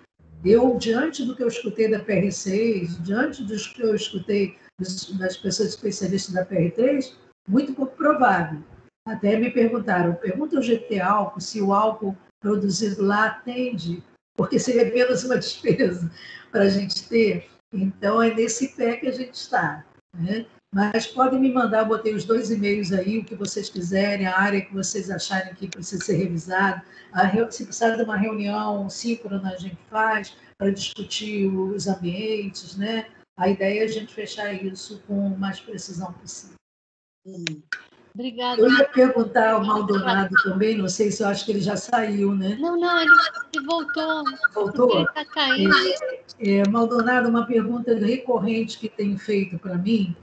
diante do que eu escutei da PR6, diante do que eu escutei das pessoas especialistas da PR3, muito pouco provável. Até me perguntaram, pergunta ao GT Álcool se o álcool produzido lá atende porque seria menos uma despesa para a gente ter. Então, é nesse pé que a gente está, né? Mas podem me mandar, eu botei os 2 e-mails aí, o que vocês quiserem, a área que vocês acharem que precisa ser revisada. Se precisar de uma reunião síncrona, a gente faz para discutir os ambientes, né? A ideia é a gente fechar isso com o mais precisão possível. Obrigada. Eu ia perguntar ao Maldonado também, não sei se eu acho que ele já saiu, né? Não, ele voltou. Voltou? Ele está caindo. Maldonado, uma pergunta recorrente que tem feito para mim,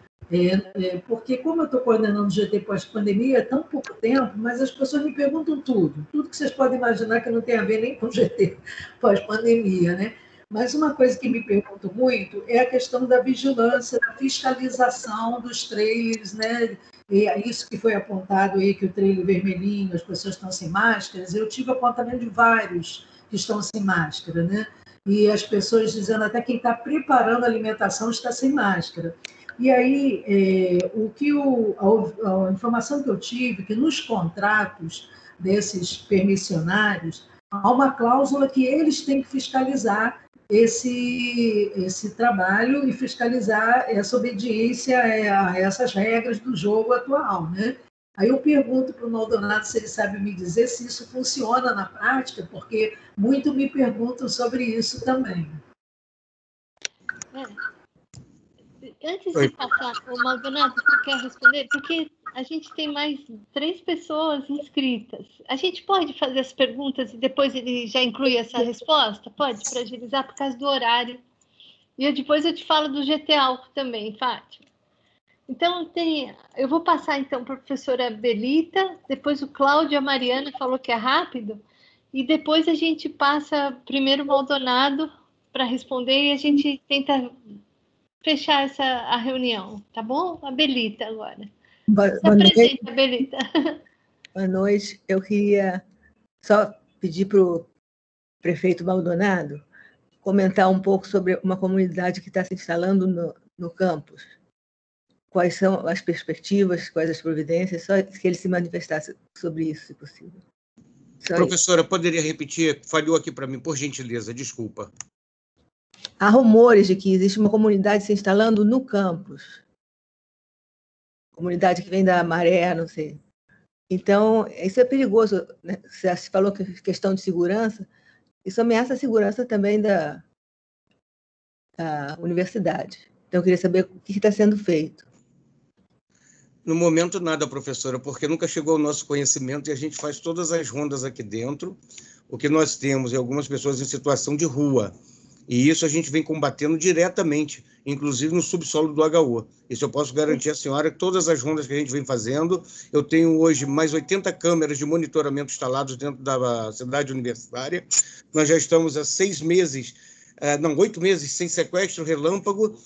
porque como eu estou coordenando o GT pós-pandemia, é tão pouco tempo, mas as pessoas me perguntam tudo que vocês podem imaginar que não tem a ver nem com o GT pós-pandemia, né? Mas uma coisa que me pergunto muito é a questão da vigilância, da fiscalização dos trailers, né? E é isso que foi apontado aí, que o trailer vermelhinho, as pessoas estão sem máscaras. Eu tive apontamento de vários que estão sem máscara, né? E as pessoas dizendo até quem está preparando a alimentação está sem máscara. E aí, a informação que eu tive, que nos contratos desses permissionários, há uma cláusula que eles têm que fiscalizar esse trabalho e fiscalizar essa obediência a essas regras do jogo atual, né? Aí eu pergunto para o Maldonado se ele sabe me dizer se isso funciona na prática, porque muito me perguntam sobre isso também. Antes de passar, o Maldonado, você quer responder? Porque a gente tem mais 3 pessoas inscritas. A gente pode fazer as perguntas e depois ele já inclui essa resposta? Pode, para agilizar por causa do horário. E depois eu te falo do GT Álcool também, Fátima. Então, eu vou passar então para a professora Belita, depois o Cláudio e a Mariana falou que é rápido, e depois a gente passa primeiro o Maldonado para responder e a gente tenta fechar a reunião, tá bom? A Belita agora. Boa noite. Belita. Boa noite. Eu queria só pedir para o prefeito Maldonado comentar um pouco sobre uma comunidade que está se instalando no campus. Quais são as perspectivas, quais as providências, só que ele se manifestasse sobre isso, se possível. Professora, poderia repetir? Falhou aqui para mim, por gentileza, desculpa. Há rumores de que existe uma comunidade se instalando no campus. Comunidade que vem da Maré, não sei. Então, isso é perigoso, né? Você falou que questão de segurança, isso ameaça a segurança também da universidade. Então, eu queria saber o que está sendo feito. No momento, nada, professora, porque nunca chegou ao nosso conhecimento e a gente faz todas as rondas aqui dentro. O que nós temos é algumas pessoas em situação de rua. E isso a gente vem combatendo diretamente, inclusive no subsolo do HU. Isso eu posso garantir à senhora, que todas as rondas que a gente vem fazendo, eu tenho hoje mais 80 câmeras de monitoramento instaladas dentro da cidade universitária. Nós já estamos há 8 meses sem sequestro relâmpago,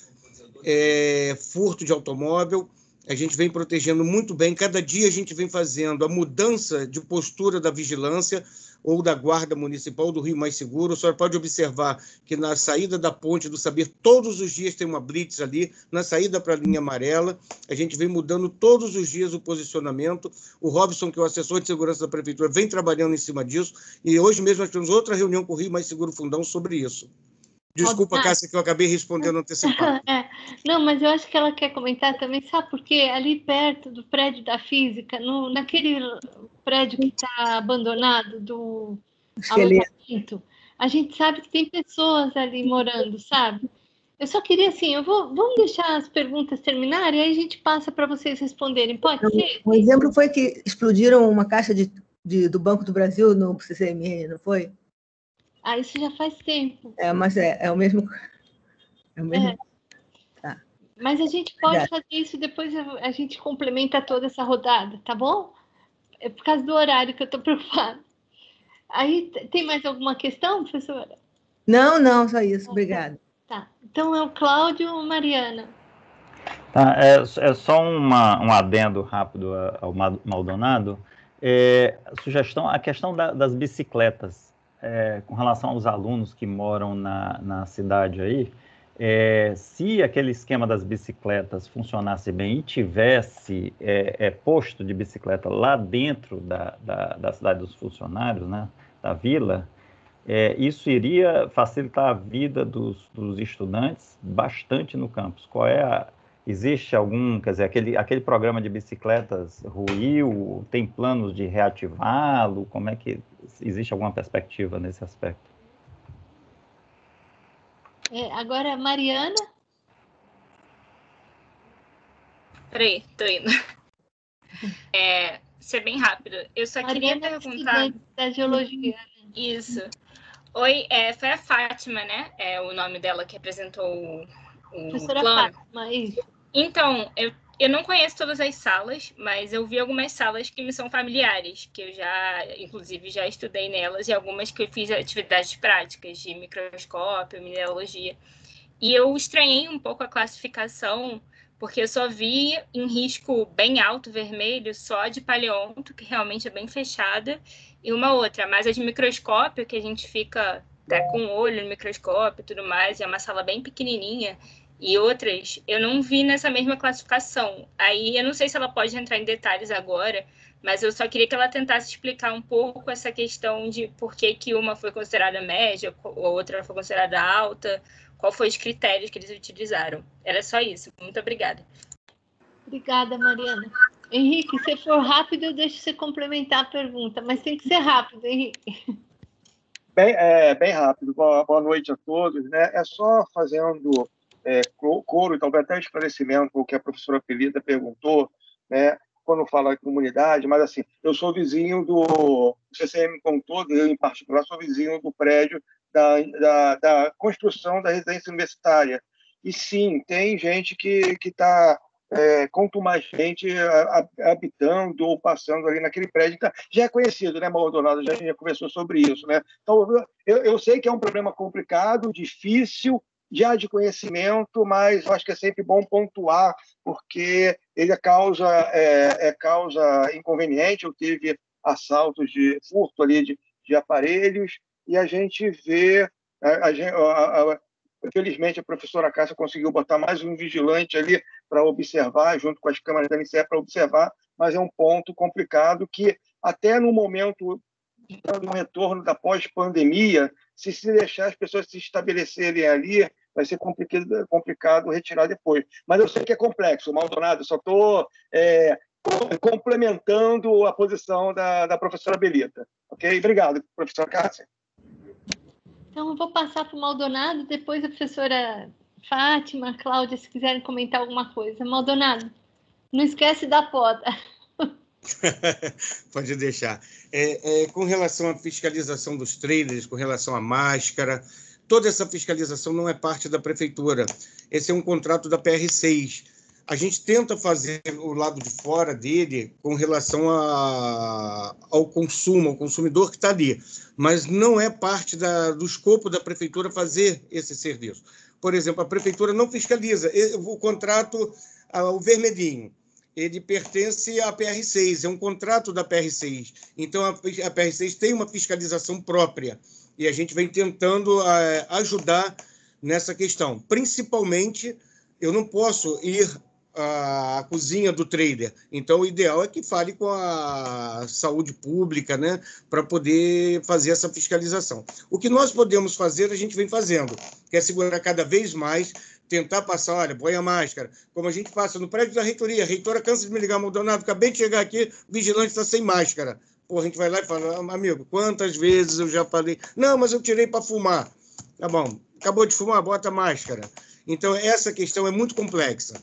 furto de automóvel. A gente vem protegendo muito bem. Cada dia a gente vem fazendo a mudança de postura da vigilância ou da Guarda Municipal do Rio Mais Seguro. A senhora pode observar que na saída da Ponte do Saber, todos os dias tem uma blitz ali, na saída para a linha amarela. A gente vem mudando todos os dias o posicionamento. O Robson, que é o assessor de segurança da Prefeitura, vem trabalhando em cima disso. E hoje mesmo nós temos outra reunião com o Rio Mais Seguro Fundão sobre isso. Desculpa, Cássia, que eu acabei respondendo antecipado. Não, mas eu acho que ela quer comentar também, sabe por quê? Ali perto do prédio da Física, naquele prédio que está abandonado do alojamento, a gente sabe que tem pessoas ali morando, sabe? Eu só queria, assim, vamos deixar as perguntas terminarem e aí a gente passa para vocês responderem, pode ser? Um exemplo foi que explodiram uma caixa do Banco do Brasil no CCMN, não foi? Isso já faz tempo. Mas é o mesmo. Tá. Mas a gente pode fazer isso, depois a gente complementa toda essa rodada, tá bom? É por causa do horário que eu estou preocupada. Aí, tem mais alguma questão, professora? Não, só isso. Obrigada. Tá. Então, é o Cláudio ou Mariana? Tá, é só um adendo rápido ao Maldonado. Sugestão, a questão das bicicletas. Com relação aos alunos que moram na cidade aí, se aquele esquema das bicicletas funcionasse bem e tivesse posto de bicicleta lá dentro da cidade dos funcionários, né, da vila, isso iria facilitar a vida dos estudantes bastante no campus. Existe algum, quer dizer, aquele programa de bicicletas ruiu, tem planos de reativá-lo? Como é que existe alguma perspectiva nesse aspecto? Agora, Mariana? Peraí, tô indo. Ser bem rápido. Eu só Mariana queria perguntar... da geologia. Isso. Oi, foi a Fátima, né? O nome dela que apresentou o Professora plano. Fátima, isso. Então, eu não conheço todas as salas, mas eu vi algumas salas que me são familiares, que eu inclusive, já estudei nelas, e algumas que eu fiz atividades práticas de microscópio, mineralogia. E eu estranhei um pouco a classificação, porque eu só vi em risco bem alto, vermelho, só de paleonto, que realmente é bem fechada, e uma outra, mas a de microscópio, que a gente fica até com o olho no microscópio e tudo mais, é uma sala bem pequenininha, e outras eu não vi nessa mesma classificação. Aí eu não sei se ela pode entrar em detalhes agora, mas eu só queria que ela tentasse explicar um pouco essa questão de por que uma foi considerada média, a outra foi considerada alta, qual foi os critérios que eles utilizaram. Era só isso. Muito obrigada. Obrigada, Mariana. Henrique, se for rápido, eu deixo você complementar a pergunta, mas tem que ser rápido, Henrique. Bem rápido. Boa noite a todos. Né? É só fazendo coro e talvez até esclarecimento o que a professora Pelita perguntou, né? Quando fala em comunidade, mas assim, eu sou vizinho do CCM como todo, eu em particular sou vizinho do prédio da construção da residência universitária. E sim, tem gente que está contumazmente habitando ou passando ali naquele prédio. Então, já é conhecido, né, Maldonado? Já conversou sobre isso, né? Então, eu sei que é um problema complicado, difícil, já de conhecimento, mas eu acho que é sempre bom pontuar, porque ele é causa inconveniente. Eu tive assaltos de furto ali de aparelhos, e a gente vê... Infelizmente, a professora Cássia conseguiu botar mais um vigilante ali para observar, junto com as câmeras da NCE para observar, mas é um ponto complicado que, até no momento do retorno da pós-pandemia, se deixar as pessoas se estabelecerem ali, vai ser complicado retirar depois. Mas eu sei que é complexo, Maldonado, só estou complementando a posição da professora Belita. Ok? Obrigado, professora Cássia. Então, eu vou passar para o Maldonado, depois a professora Fátima, a Cláudia, se quiserem comentar alguma coisa. Maldonado, não esquece da poda. Pode deixar. Com relação à fiscalização dos trailers, com relação à máscara, toda essa fiscalização não é parte da prefeitura. Esse é um contrato da PR6. A gente tenta fazer o lado de fora dele com relação ao consumo, ao consumidor que está ali, mas não é parte do escopo da prefeitura fazer esse serviço. Por exemplo, a prefeitura não fiscaliza. O contrato, o vermelhinho, ele pertence à PR6, é um contrato da PR6. Então, a PR6 tem uma fiscalização própria e a gente vem tentando ajudar nessa questão. Principalmente, eu não posso ir à cozinha do trailer. Então, o ideal é que fale com a saúde pública, né, para poder fazer essa fiscalização. O que nós podemos fazer, a gente vem fazendo, que é segurar cada vez mais, tentar passar, olha, põe a máscara, como a gente passa no prédio da reitoria. A reitora cansa de me ligar, Maldonado, acabei de chegar aqui, o vigilante está sem máscara. Pô, a gente vai lá e fala, amigo, quantas vezes eu já falei, não, mas eu tirei para fumar. Tá bom, acabou de fumar, bota a máscara. Então, essa questão é muito complexa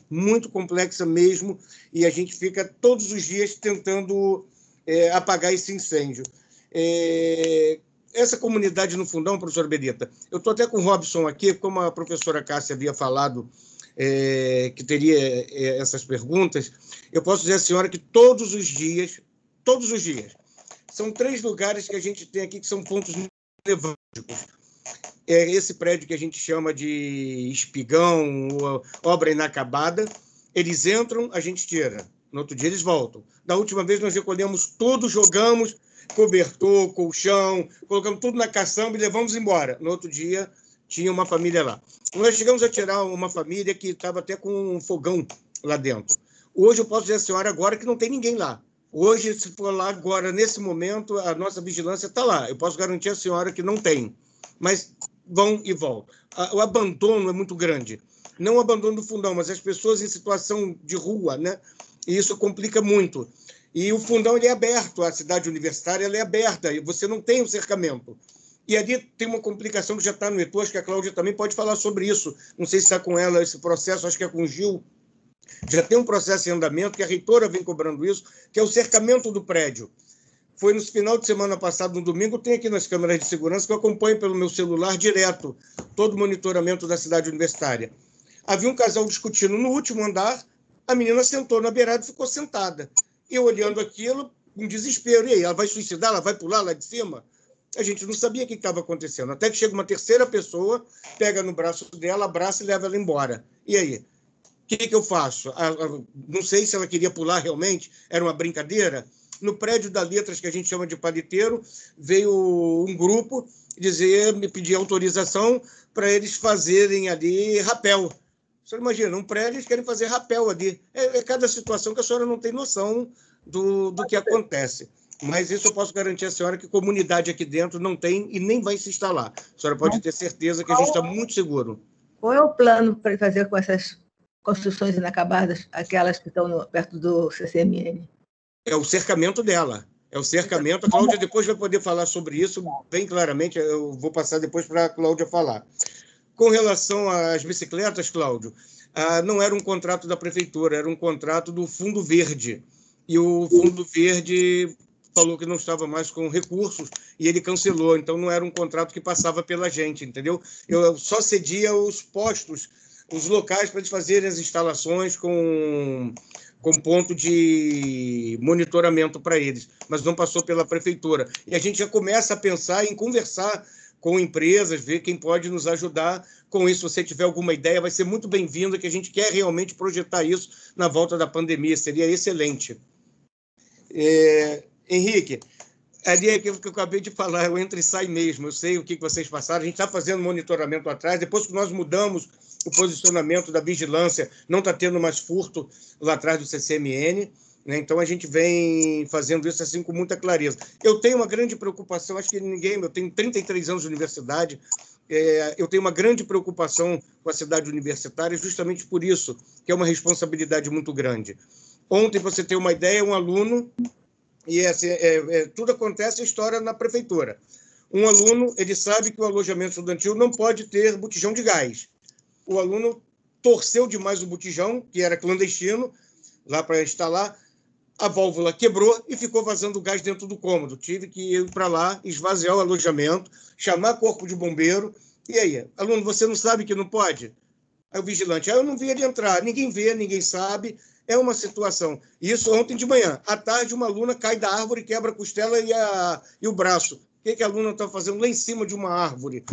mesmo, e a gente fica todos os dias tentando apagar esse incêndio. Essa comunidade no Fundão, professora Belita, eu estou até com o Robson aqui, como a professora Cássia havia falado que teria essas perguntas, eu posso dizer à senhora que todos os dias, são 3 lugares que a gente tem aqui que são pontos nevrálgicos. Esse prédio que a gente chama de espigão, obra inacabada, eles entram, a gente tira. No outro dia eles voltam. Da última vez nós recolhemos tudo, jogamos, cobertor, colchão, colocamos tudo na caçamba e levamos embora. No outro dia tinha uma família lá. Nós chegamos a tirar uma família que estava até com um fogão lá dentro. Hoje eu posso dizer à senhora agora que não tem ninguém lá. Hoje, se for lá agora, nesse momento, a nossa vigilância está lá. Eu posso garantir à senhora que não tem, mas vão e voltam. O abandono é muito grande. Não o abandono do fundão, mas as pessoas em situação de rua, né? E isso complica muito. E o fundão ele é aberto, a cidade universitária ela é aberta, e você não tem o cercamento. E ali tem uma complicação que já está no ETU, acho que a Cláudia também pode falar sobre isso. Não sei se está com ela esse processo, acho que é com o Gil. Já tem um processo em andamento, que a reitora vem cobrando isso, que é o cercamento do prédio. Foi no final de semana passado, no domingo, tem aqui nas câmeras de segurança, que eu acompanho pelo meu celular direto, todo o monitoramento da cidade universitária. Havia um casal discutindo no último andar, a menina sentou na beirada e ficou sentada. Eu olhando aquilo, em desespero. E aí, ela vai suicidar? Ela vai pular lá de cima? A gente não sabia o que estava acontecendo. Até que chega uma terceira pessoa, pega no braço dela, abraça e leva ela embora. E aí? O que eu faço? Não sei se ela queria pular realmente, era uma brincadeira. No prédio da Letras, que a gente chama de paliteiro, veio um grupo me pedir autorização para eles fazerem ali rapel. Você imagina, um prédio, eles querem fazer rapel ali. É cada situação que a senhora não tem noção do que acontece. Mas isso eu posso garantir à senhora que comunidade aqui dentro não tem e nem vai se instalar. A senhora pode ter certeza que a gente está muito seguro. Qual é o plano para fazer com essas construções inacabadas, aquelas que estão perto do CCMN? É o cercamento dela. É o cercamento. A Cláudia depois vai poder falar sobre isso bem claramente. Eu vou passar depois para a Cláudia falar. Com relação às bicicletas, Cláudio, não era um contrato da prefeitura, era um contrato do Fundo Verde. E o Fundo Verde falou que não estava mais com recursos e ele cancelou. Então, não era um contrato que passava pela gente, entendeu? Eu só cedia os postos, os locais para eles fazerem as instalações com ponto de monitoramento para eles, mas não passou pela prefeitura. E a gente já começa a pensar em conversar com empresas, ver quem pode nos ajudar com isso. Se você tiver alguma ideia, vai ser muito bem-vindo, que a gente quer realmente projetar isso na volta da pandemia, seria excelente. Henrique, ali é aquilo que eu acabei de falar, eu entro e saio mesmo, eu sei o que vocês passaram, a gente está fazendo monitoramento atrás, depois que nós mudamos o posicionamento da vigilância, não está tendo mais furto lá atrás do CCMN, né? Então a gente vem fazendo isso assim com muita clareza. Eu tenho uma grande preocupação, acho que eu tenho 33 anos de universidade, eu tenho uma grande preocupação com a cidade universitária justamente por isso, que é uma responsabilidade muito grande. Ontem, para você ter uma ideia, um aluno, e tudo acontece, a história na prefeitura. Um aluno, ele sabe que o alojamento estudantil não pode ter botijão de gás. O aluno torceu demais o botijão, que era clandestino, lá para instalar, a válvula quebrou e ficou vazando gás dentro do cômodo. Tive que ir para lá, esvaziar o alojamento, chamar corpo de bombeiro. E aí, aluno, você não sabe que não pode? Aí o vigilante, eu não vi ele entrar, ninguém vê, ninguém sabe. É uma situação. Isso ontem de manhã. À tarde, uma aluna cai da árvore, quebra a costela e o braço. O que a aluna está fazendo lá em cima de uma árvore?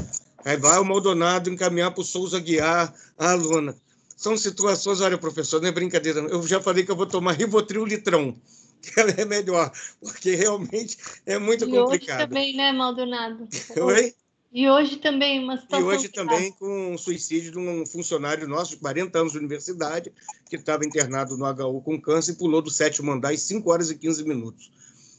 Aí vai o Maldonado encaminhar para o Souza guiar a aluna. São situações, olha, professor, não é brincadeira. Eu já falei que eu vou tomar Rivotril litrão, que ela é melhor, porque realmente é muito complicado. Hoje também, né, Maldonado? Oi? E hoje também uma situação... E hoje também com o suicídio de um funcionário nosso, de 40 anos de universidade, que estava internado no HU com câncer e pulou do 7º andar em 5 horas e 15 minutos.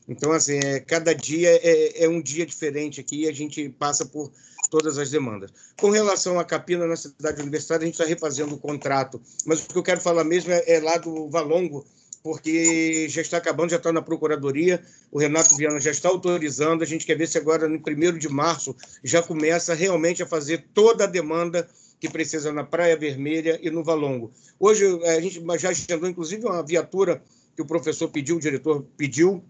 Então, assim, cada dia é um dia diferente aqui e a gente passa por todas as demandas. Com relação à capina na cidade universitária, a gente está refazendo o contrato, mas o que eu quero falar mesmo é lá do Valongo, porque já está acabando, já está na Procuradoria, o Renato Viana já está autorizando, a gente quer ver se agora, no 1º de março, já começa realmente a fazer toda a demanda que precisa na Praia Vermelha e no Valongo. Hoje, a gente já agendou, inclusive, uma viatura que o professor pediu, o diretor pediu,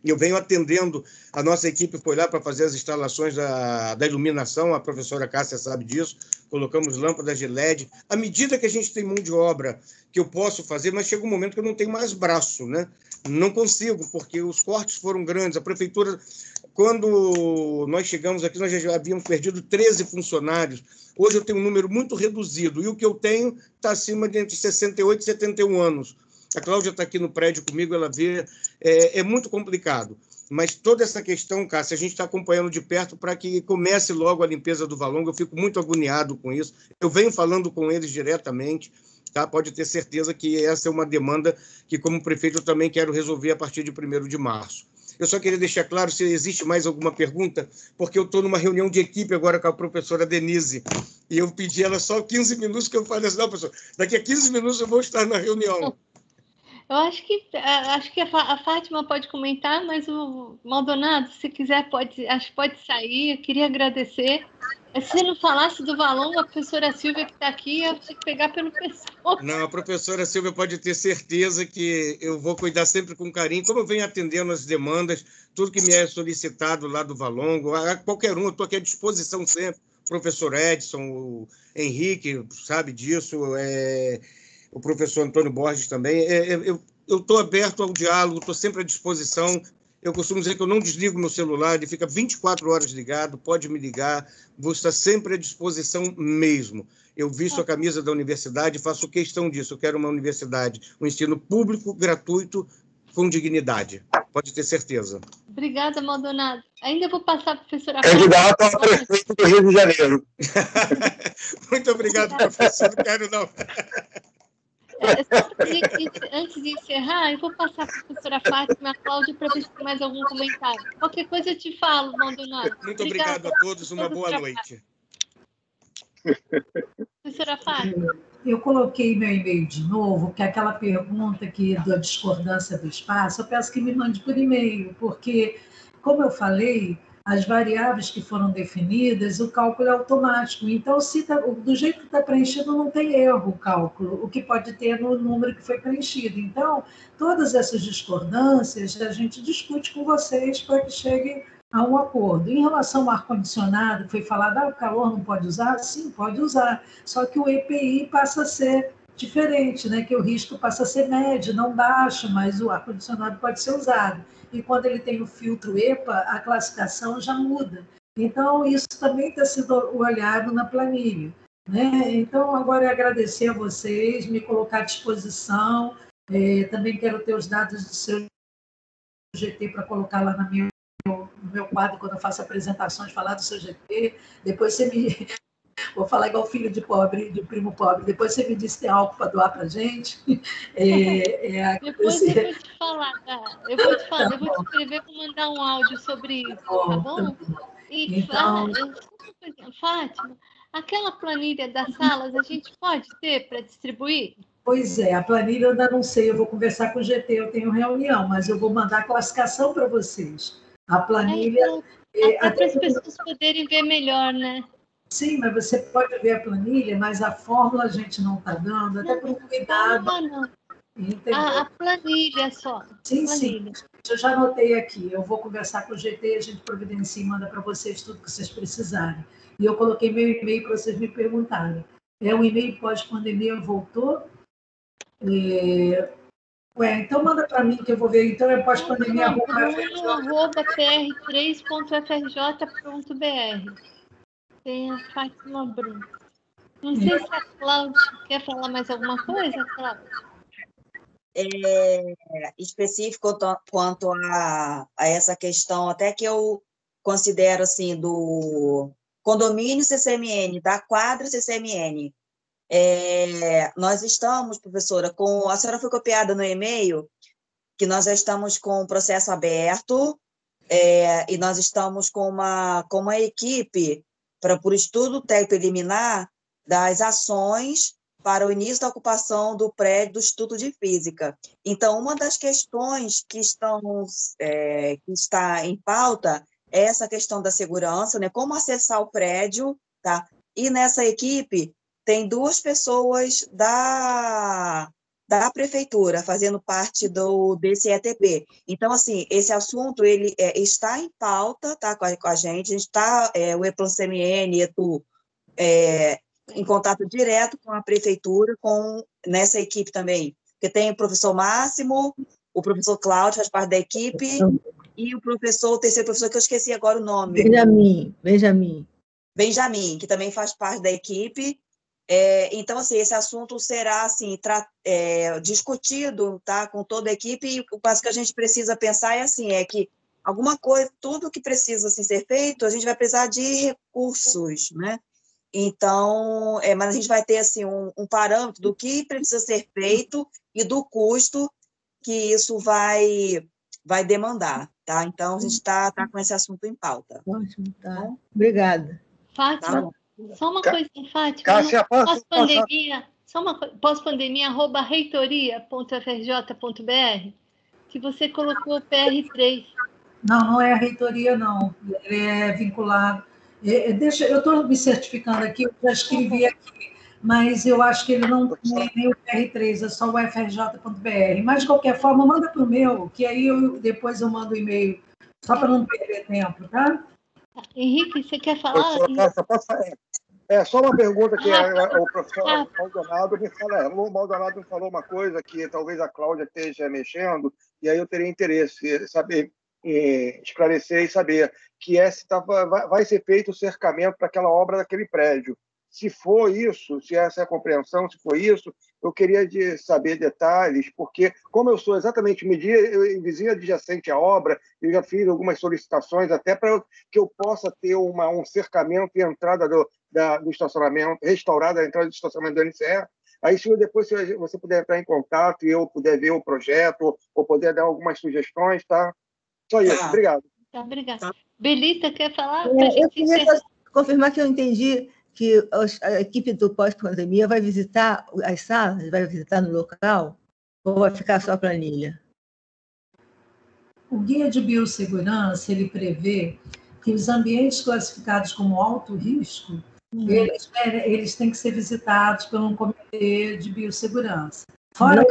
e eu venho atendendo, a nossa equipe foi lá para fazer as instalações da iluminação, a professora Cássia sabe disso, colocamos lâmpadas de LED. À medida que a gente tem mão de obra que eu posso fazer, mas chega um momento que eu não tenho mais braço, né? Não consigo, porque os cortes foram grandes. A prefeitura, quando nós chegamos aqui, nós já havíamos perdido 13 funcionários. Hoje eu tenho um número muito reduzido, e o que eu tenho está acima de entre 68 e 71 anos. A Cláudia está aqui no prédio comigo, ela vê, é muito complicado. Mas toda essa questão, Cássia, a gente está acompanhando de perto para que comece logo a limpeza do Valongo. Eu fico muito agoniado com isso. Eu venho falando com eles diretamente. Tá? Pode ter certeza que essa é uma demanda que, como prefeito, eu também quero resolver a partir de 1º de março. Eu só queria deixar claro se existe mais alguma pergunta, porque eu estou numa reunião de equipe agora com a professora Denise, e eu pedi ela só 15 minutos, que eu falei assim, não, professor, daqui a 15 minutos eu vou estar na reunião. Eu acho que a Fátima pode comentar, mas o Maldonado, se quiser, acho que pode sair. Eu queria agradecer. Se você não falasse do Valongo, a professora Silvia que está aqui, eu tinha que pegar pelo pescoço. Não, a professora Silvia pode ter certeza que eu vou cuidar sempre com carinho, como eu venho atendendo as demandas, tudo que me é solicitado lá do Valongo, qualquer um, eu estou aqui à disposição sempre. O professor Edson, o Henrique sabe disso, o professor Antônio Borges também. Eu estou aberto ao diálogo, estou sempre à disposição. Eu costumo dizer que eu não desligo meu celular, ele fica 24 horas ligado, pode me ligar, vou estar sempre à disposição mesmo. Eu visto a camisa da universidade e faço questão disso. Eu quero uma universidade, um ensino público, gratuito, com dignidade. Pode ter certeza. Obrigada, Maldonado. Ainda vou passar para a professora Candidato a prefeito do Rio de Janeiro. Muito obrigado, professor. Não quero, não. Antes de encerrar, eu vou passar para a professora Fátima e a Cláudia para ver se tem mais algum comentário. Qualquer coisa eu te falo, Maldonado. Muito obrigado a todos. Uma boa noite. Professora Fátima. Eu coloquei meu e-mail de novo, que é aquela pergunta da discordância do espaço, eu peço que me mande por e-mail, porque, como eu falei, as variáveis que foram definidas, o cálculo é automático. Então, do jeito que está preenchido, não tem erro o cálculo, o que pode ter no número que foi preenchido. Então, todas essas discordâncias, a gente discute com vocês para que chegue a um acordo. Em relação ao ar-condicionado, foi falado, o calor não pode usar? Sim, pode usar, só que o EPI passa a ser diferente, né? Que o risco passa a ser médio, não baixo, mas o ar-condicionado pode ser usado. E quando ele tem o filtro EPA, a classificação já muda. Então, isso também está sendo olhado na planilha, né? Então, agora é agradecer a vocês, me colocar à disposição. Também quero ter os dados do seu GT para colocar lá no meu quadro, quando eu faço apresentações, falar do seu GT. Depois você me... Vou falar igual filho de pobre, de primo pobre. Depois você me diz se tem álcool para doar para a gente. Depois eu vou te falar, tá? Eu vou te escrever para mandar um áudio sobre isso, tá bom? E, então... Fátima, aquela planilha das salas a gente pode ter para distribuir? Pois é, a planilha eu ainda não sei, eu vou conversar com o GT, eu tenho reunião, mas eu vou mandar a classificação para vocês. A planilha... Até para as pessoas poderem ver melhor, né? Sim, mas você pode ver a planilha, mas a fórmula a gente não está dando, até por um cuidado. Não. A planilha só. Sim, planilha. Sim. Eu já anotei aqui. Eu vou conversar com o GT, a gente providencia e manda para vocês tudo que vocês precisarem. E eu coloquei meu e-mail para vocês me perguntarem. O e-mail pós-pandemia voltou? Então manda para mim que eu vou ver. Então é pós-pandemia @pr3.frj.br. Tem a Fátima Bruno. Não sei se a Cláudia quer falar mais alguma coisa, Cláudia? Específico quanto a essa questão, até que eu considero assim, do condomínio CCMN, da quadra CCMN. Nós estamos, professora, a senhora foi copiada no e-mail, que nós já estamos com o processo aberto, e nós estamos com uma equipe por estudo técnico preliminar das ações para o início da ocupação do prédio do Instituto de Física. Então, uma das questões que está em pauta é essa questão da segurança, né? Como acessar o prédio, tá? E nessa equipe tem 2 pessoas da prefeitura fazendo parte desse ETP. Então, assim, esse assunto ele está em pauta, tá, com a gente está, o EPLAN-CMN, ETU, em contato direto com a prefeitura, nessa equipe também, porque tem o professor Máximo, o professor Cláudio faz parte da equipe, e o terceiro professor, que eu esqueci agora o nome. Benjamin, que também faz parte da equipe. Então, assim, esse assunto será assim, discutido, tá, com toda a equipe, e o que a gente precisa pensar é que alguma coisa, tudo que precisa assim, ser feito, a gente vai precisar de recursos, né? Então, mas a gente vai ter assim, um parâmetro do que precisa ser feito e do custo que isso vai demandar, tá? Então, a gente está com esse assunto em pauta. Ótimo, tá. Obrigada. Fátima, só uma coisa, Fátima. Cássia, pós-pandemia, pós-pandemia, @reitoria.frj.br, que você colocou o PR3. Não é a reitoria, não. Ele é vinculado. Eu estou me certificando aqui, eu já escrevi aqui, mas eu acho que ele não tem nem o PR3, é só o frj.br. Mas, de qualquer forma, manda para o meu, que aí depois eu mando o e-mail, só para não perder tempo, tá? Henrique, você quer falar? Só uma pergunta que o professor Maldonado me fala. O Maldonado me falou uma coisa que talvez a Cláudia esteja mexendo, e aí eu teria interesse em saber, esclarecer e saber que se vai ser feito o cercamento para aquela obra daquele prédio. Se for isso, se essa é a compreensão, se for isso, eu queria saber detalhes, porque como eu sou exatamente vizinho adjacente à obra, eu já fiz algumas solicitações até para que eu possa ter um cercamento e entrada do estacionamento, restaurada a entrada do estacionamento do NCE. Aí, se depois você puder entrar em contato e eu puder ver o projeto ou puder dar algumas sugestões, tá? Só isso. Obrigado. Tá, obrigada. Belita, quer falar? Eu queria confirmar que eu entendi que a equipe do pós-pandemia vai visitar as salas, vai visitar no local, ou vai ficar só a planilha? O guia de biossegurança, ele prevê que os ambientes classificados como alto risco, eles têm que ser visitados por um comitê de biossegurança. Fora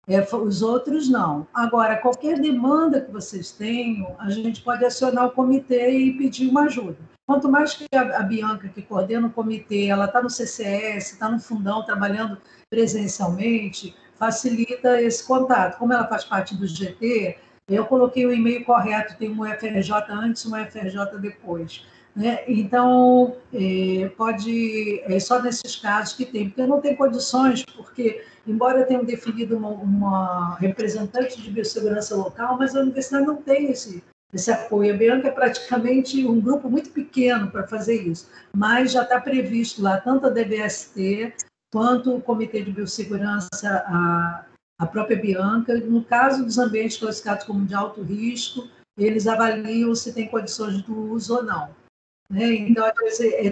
isso, os outros não. Agora, qualquer demanda que vocês tenham, a gente pode acionar o comitê e pedir uma ajuda. Quanto mais que a Bianca, que coordena o comitê, ela está no CCS, está no fundão, trabalhando presencialmente, facilita esse contato. Como ela faz parte do GT, eu coloquei o e-mail correto, tem um FRJ antes e um FRJ depois. Né? Então, é só nesses casos que tem, porque não tem condições, porque, embora tenham definido uma representante de biossegurança local, mas a universidade não tem esse apoio. A Bianca é praticamente um grupo muito pequeno para fazer isso, mas já está previsto lá tanto a DBST quanto o Comitê de Biossegurança, a própria Bianca. No caso dos ambientes classificados como de alto risco, eles avaliam se tem condições de uso ou não. Né? Então,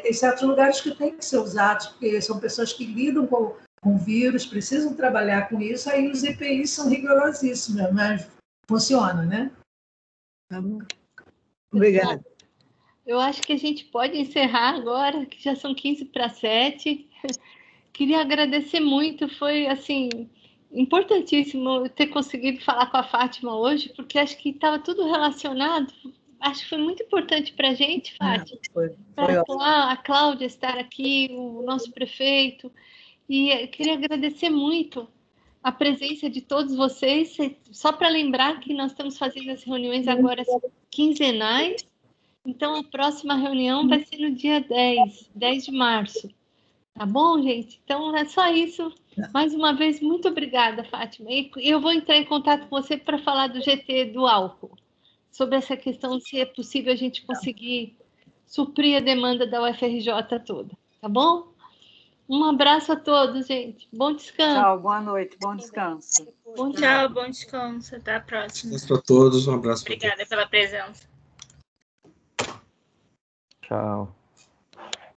tem certos lugares que têm que ser usados, porque são pessoas que lidam com vírus, precisam trabalhar com isso, aí os EPIs são rigorosíssimos, mas funciona, né? Tá bom. Obrigada. Eu acho que a gente pode encerrar agora, que já são 6:45. Queria agradecer muito, foi assim importantíssimo ter conseguido falar com a Fátima hoje, porque acho que estava tudo relacionado. Acho que foi muito importante para a gente, Fátima. Para a Cláudia estar aqui, o nosso prefeito. E queria agradecer muito a presença de todos vocês. Só para lembrar que nós estamos fazendo as reuniões agora quinzenais. Então, a próxima reunião vai ser no dia 10 de março. Tá bom, gente? Então, é só isso. Mais uma vez, muito obrigada, Fátima. E eu vou entrar em contato com você para falar do GT do álcool, sobre essa questão, se é possível a gente conseguir suprir a demanda da UFRJ toda. Tá bom? Um abraço a todos, gente. Bom descanso. Tchau, boa noite, bom descanso. Tchau, bom descanso. Até a próxima. Para todos, um abraço. Obrigada pela presença. Tchau.